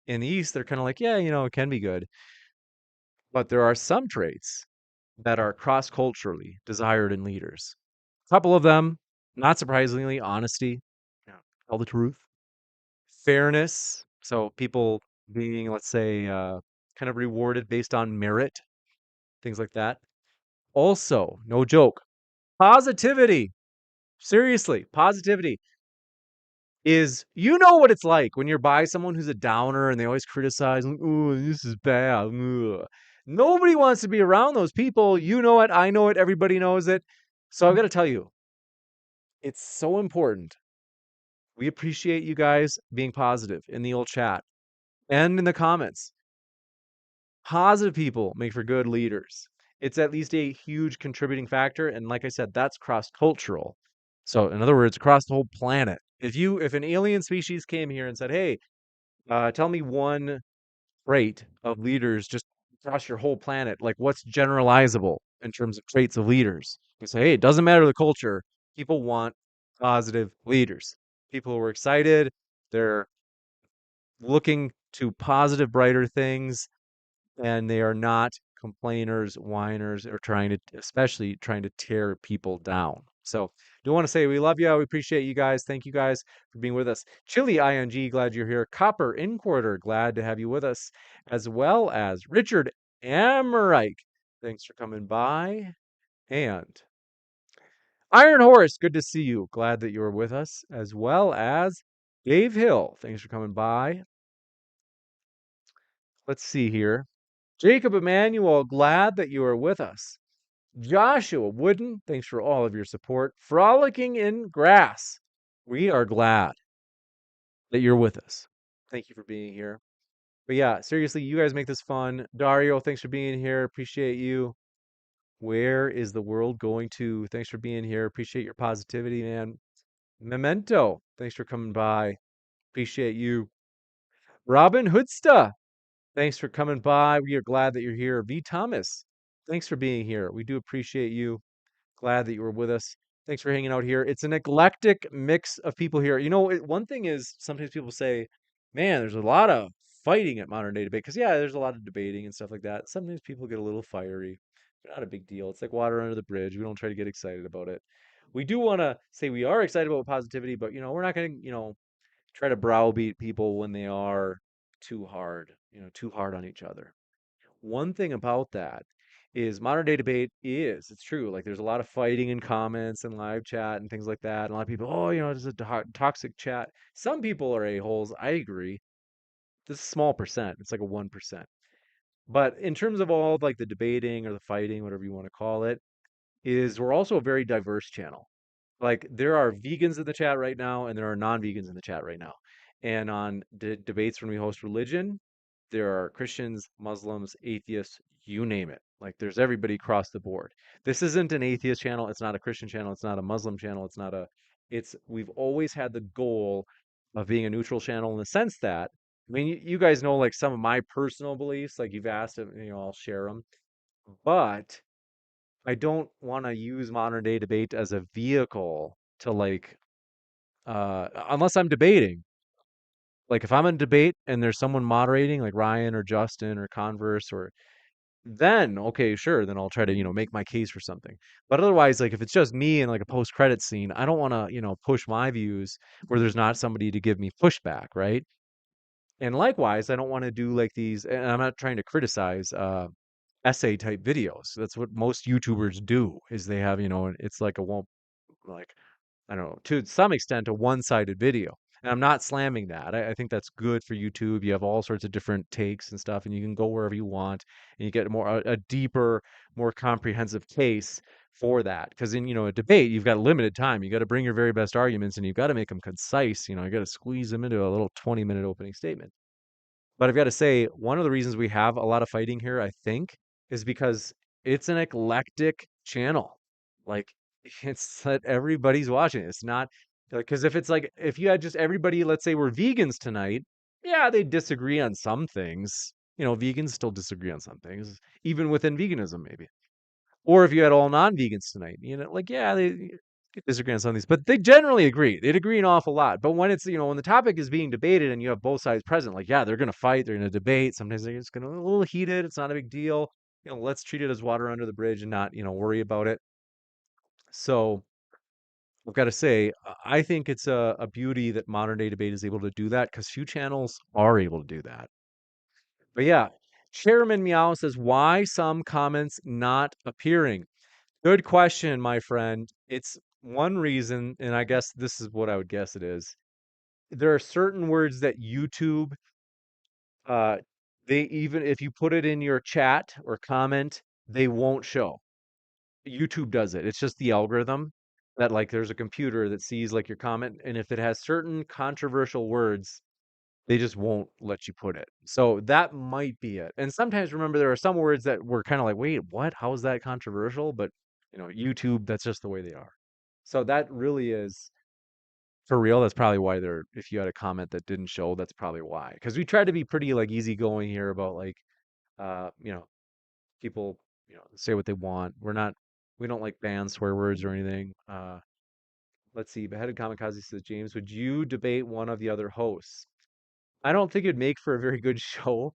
In the East, they're kind of like, yeah, it can be good. But there are some traits that are cross culturally desired in leaders. A couple of them, not surprisingly, honesty, tell the truth, fairness. So people being, let's say, kind of rewarded based on merit, things like that. Also, no joke, positivity. Seriously, positivity is, what it's like when you're by someone who's a downer and they always criticize, oh, this is bad. Ugh. Nobody wants to be around those people. You know it. I know it. Everybody knows it. So I've got to tell you, it's so important. We appreciate you guys being positive in the old chat and in the comments. Positive people make for good leaders. It's at least a huge contributing factor. And like I said, that's cross-cultural. So in other words, across the whole planet. If an alien species came here and said, hey, tell me one trait of leaders just across your whole planet, like what's generalizable in terms of traits of leaders? You say, hey, it doesn't matter the culture. People want positive leaders. People who are excited, they're looking to positive, brighter things. and they are not complainers, whiners, or especially trying to tear people down. So, do want to say we love you. We appreciate you guys. Thank you guys for being with us. Chili ING, glad you're here. Copper in quarter, glad to have you with us, as well as Richard Amorike. Thanks for coming by. And Iron Horse, good to see you. Glad that you're with us, as well as Dave Hill. Thanks for coming by. Let's see here. Jacob Emmanuel, glad that you are with us. Joshua Wooden, thanks for all of your support. Frolicking in Grass, we are glad that you're with us. Thank you for being here. But yeah, seriously, you guys make this fun. Dario, thanks for being here. Appreciate you. Where is the world going to? Thanks for being here. Appreciate your positivity, man. Memento, thanks for coming by. Appreciate you. Robin Hoodsta, thanks for coming by. We are glad that you're here. V. Thomas, thanks for being here. We do appreciate you. Glad that you were with us. Thanks for hanging out here. It's an eclectic mix of people here. One thing is sometimes people say, man, there's a lot of fighting at modern day debate. Because, yeah, there's a lot of debating and stuff like that. Sometimes people get a little fiery. But not a big deal. It's like water under the bridge. We don't try to get excited about it. We do want to say we are excited about positivity, but, we're not going to, try to browbeat people when they are too hard on each other. One thing about that is modern day debate it's true. Like there's a lot of fighting in comments and live chat and things like that. And a lot of people, oh, it's a toxic chat. Some people are a-holes. I agree. This is a small percent. It's like a 1%. But in terms of all like the debating or the fighting, whatever you want to call it, is we're also a very diverse channel. Like there are vegans in the chat right now, and there are non-vegans in the chat right now. And on debates when we host religion, there are Christians, Muslims, atheists, you name it. Like there's everybody across the board. This isn't an atheist channel. It's not a Christian channel. It's not a Muslim channel. We've always had the goal of being a neutral channel in the sense that, I mean, you guys know like some of my personal beliefs, like you've asked, I'll share them. But I don't want to use modern day debate as a vehicle to unless I'm debating. Like if I'm in debate and there's someone moderating, like Ryan or Justin or Converse, or then okay, sure, then I'll try to, make my case for something. But otherwise, like if it's just me and like a post-credit scene, I don't want to, push my views where there's not somebody to give me pushback, right? And likewise, I don't want to do like these, and I'm not trying to criticize essay type videos. That's what most YouTubers do is they have, it's like a one like I don't know, to some extent a one-sided video. And I'm not slamming that. I think that's good for YouTube. You have all sorts of different takes and stuff, and you can go wherever you want, and you get a deeper, more comprehensive case for that. Because in a debate, you've got limited time. You got to bring your very best arguments, and you've got to make them concise. You got to squeeze them into a little 20-minute opening statement. But I've got to say, one of the reasons we have a lot of fighting here, I think, is because it's an eclectic channel. Like, it's that everybody's watching. It's not because if you had just everybody, let's say we're vegans tonight, yeah, they disagree on some things. Vegans still disagree on some things, even within veganism, maybe. Or if you had all non-vegans tonight, like, yeah, they disagree on some of these, but they generally agree. They'd agree an awful lot. But when when the topic is being debated and you have both sides present, like, yeah, they're going to fight, they're going to debate. Sometimes they're just going to a little heated. It's not a big deal. Let's treat it as water under the bridge and not, worry about it. So I've got to say, I think it's a beauty that modern day debate is able to do that because few channels are able to do that. But yeah, Chairman Meow says, why some comments not appearing? Good question, my friend. It's one reason, and I guess this is what I would guess it is. There are certain words that YouTube, uh, they even if you put it in your chat or comment, they won't show. YouTube does it. It's just the algorithm that like there's a computer that sees like your comment, and if it has certain controversial words, they just won't let you put it. So that might be it. And sometimes remember there are some words that were kind of like, wait, what? How is that controversial? But YouTube, that's just the way they are. So that really is for real. That's probably why if you had a comment that didn't show, that's probably why. Because we try to be pretty like easygoing here about like uh, you know, people, say what they want. We don't like ban swear words or anything. Let's see. Beheaded Kamikaze says, James, would you debate one of the other hosts? I don't think it'd make for a very good show.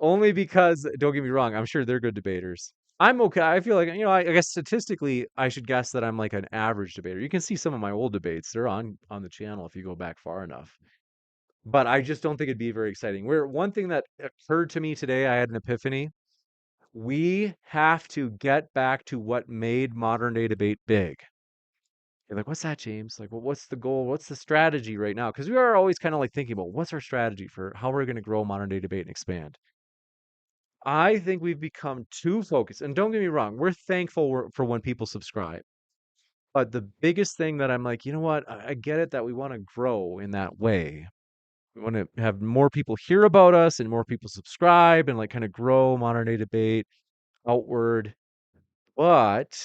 Only because, don't get me wrong, I'm sure they're good debaters. I'm okay. I feel like, I guess statistically, I should guess that I'm like an average debater. You can see some of my old debates. They're on the channel if you go back far enough. But I just don't think it'd be very exciting. Where one thing that occurred to me today, I had an epiphany. We have to get back to what made modern day debate big. You're like, what's that, James? Like, well, what's the goal? What's the strategy right now? Because we are always kind of like thinking about what's our strategy for how we're going to grow modern day debate and expand. I think we've become too focused. And don't get me wrong, we're thankful for when people subscribe. But the biggest thing that I'm like, you know what? I get it that we want to grow in that way. We want to have more people hear about us and more people subscribe and like kind of grow modern day debate outward. But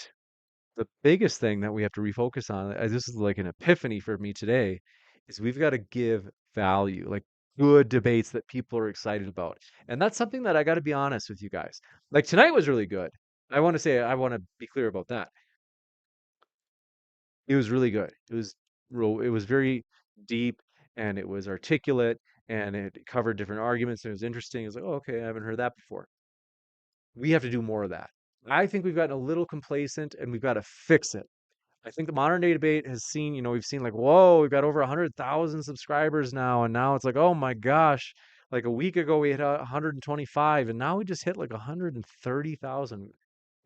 the biggest thing that we have to refocus on, this is like an epiphany for me today, is we've got to give value, like good debates that people are excited about. And that's something that I got to be honest with you guys. Like tonight was really good. I want to be clear about that. It was really good. It was very deep and it was articulate and it covered different arguments and it was interesting. It was like, oh, okay, I haven't heard that before. We have to do more of that. I think we've gotten a little complacent and we've got to fix it. I think the modern day debate has seen, we've seen like, whoa, we've got over 100,000 subscribers now. And now it's like, oh my gosh, like a week ago we hit 125 and now we just hit like 130,000.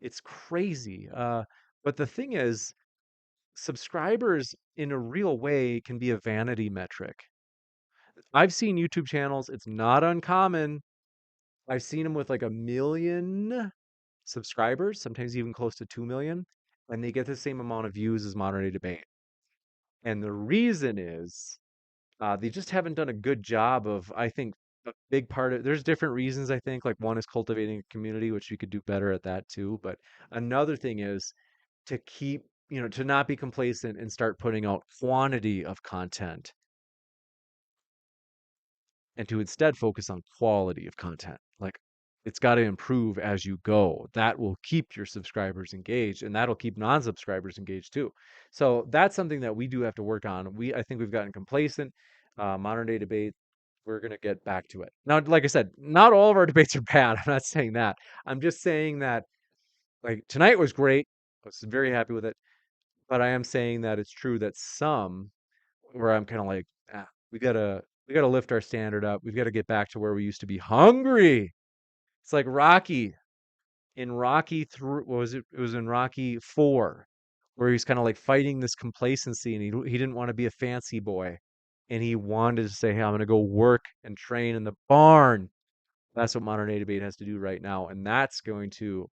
It's crazy. But the thing is, subscribers in a real way can be a vanity metric. I've seen YouTube channels, it's not uncommon. I've seen them with like 1 million subscribers, sometimes even close to 2 million, and they get the same amount of views as modern day debate. And the reason is they just haven't done a good job of, I think, a big part of there's different reasons, I think. Like one is cultivating a community, which we could do better at that too. But another thing is to keep, to not be complacent and start putting out quantity of content and to instead focus on quality of content. Like it's got to improve as you go. That will keep your subscribers engaged and that'll keep non-subscribers engaged too. So that's something that we do have to work on. I think we've gotten complacent. Modern day debate, we're going to get back to it. Now, like I said, not all of our debates are bad. I'm not saying that. I'm just saying that like tonight was great. I was very happy with it. But I am saying that it's true that some where I'm kind of like, we gotta lift our standard up. We've got to get back to where we used to be hungry. It's like Rocky in Rocky through what was it? It was in Rocky 4, where he's kind of like fighting this complacency and he didn't want to be a fancy boy. And he wanted to say, hey, I'm gonna go work and train in the barn. That's what modern day debate has to do right now. And that's going to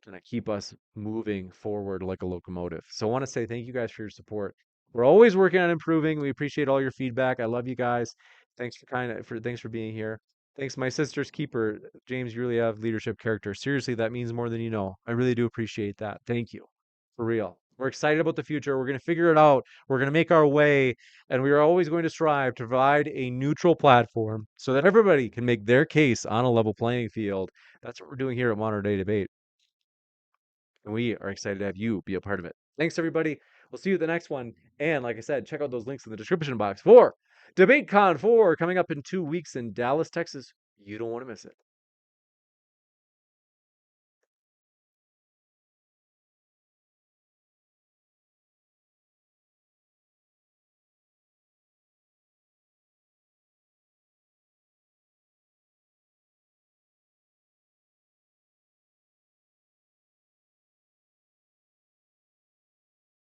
kind of keep us moving forward like a locomotive. So I want to say thank you guys for your support. We're always working on improving. We appreciate all your feedback. I love you guys. Thanks for being here. Thanks, my sister's keeper, James. You really have leadership character. Seriously, that means more than you know. I really do appreciate that. Thank you. For real. We're excited about the future. We're going to figure it out. We're going to make our way. And we are always going to strive to provide a neutral platform so that everybody can make their case on a level playing field. That's what we're doing here at Modern Day Debate. And we are excited to have you be a part of it. Thanks, everybody. We'll see you at the next one. And like I said, check out those links in the description box for DebateCon 4 coming up in 2 weeks in Dallas, Texas. You don't want to miss it.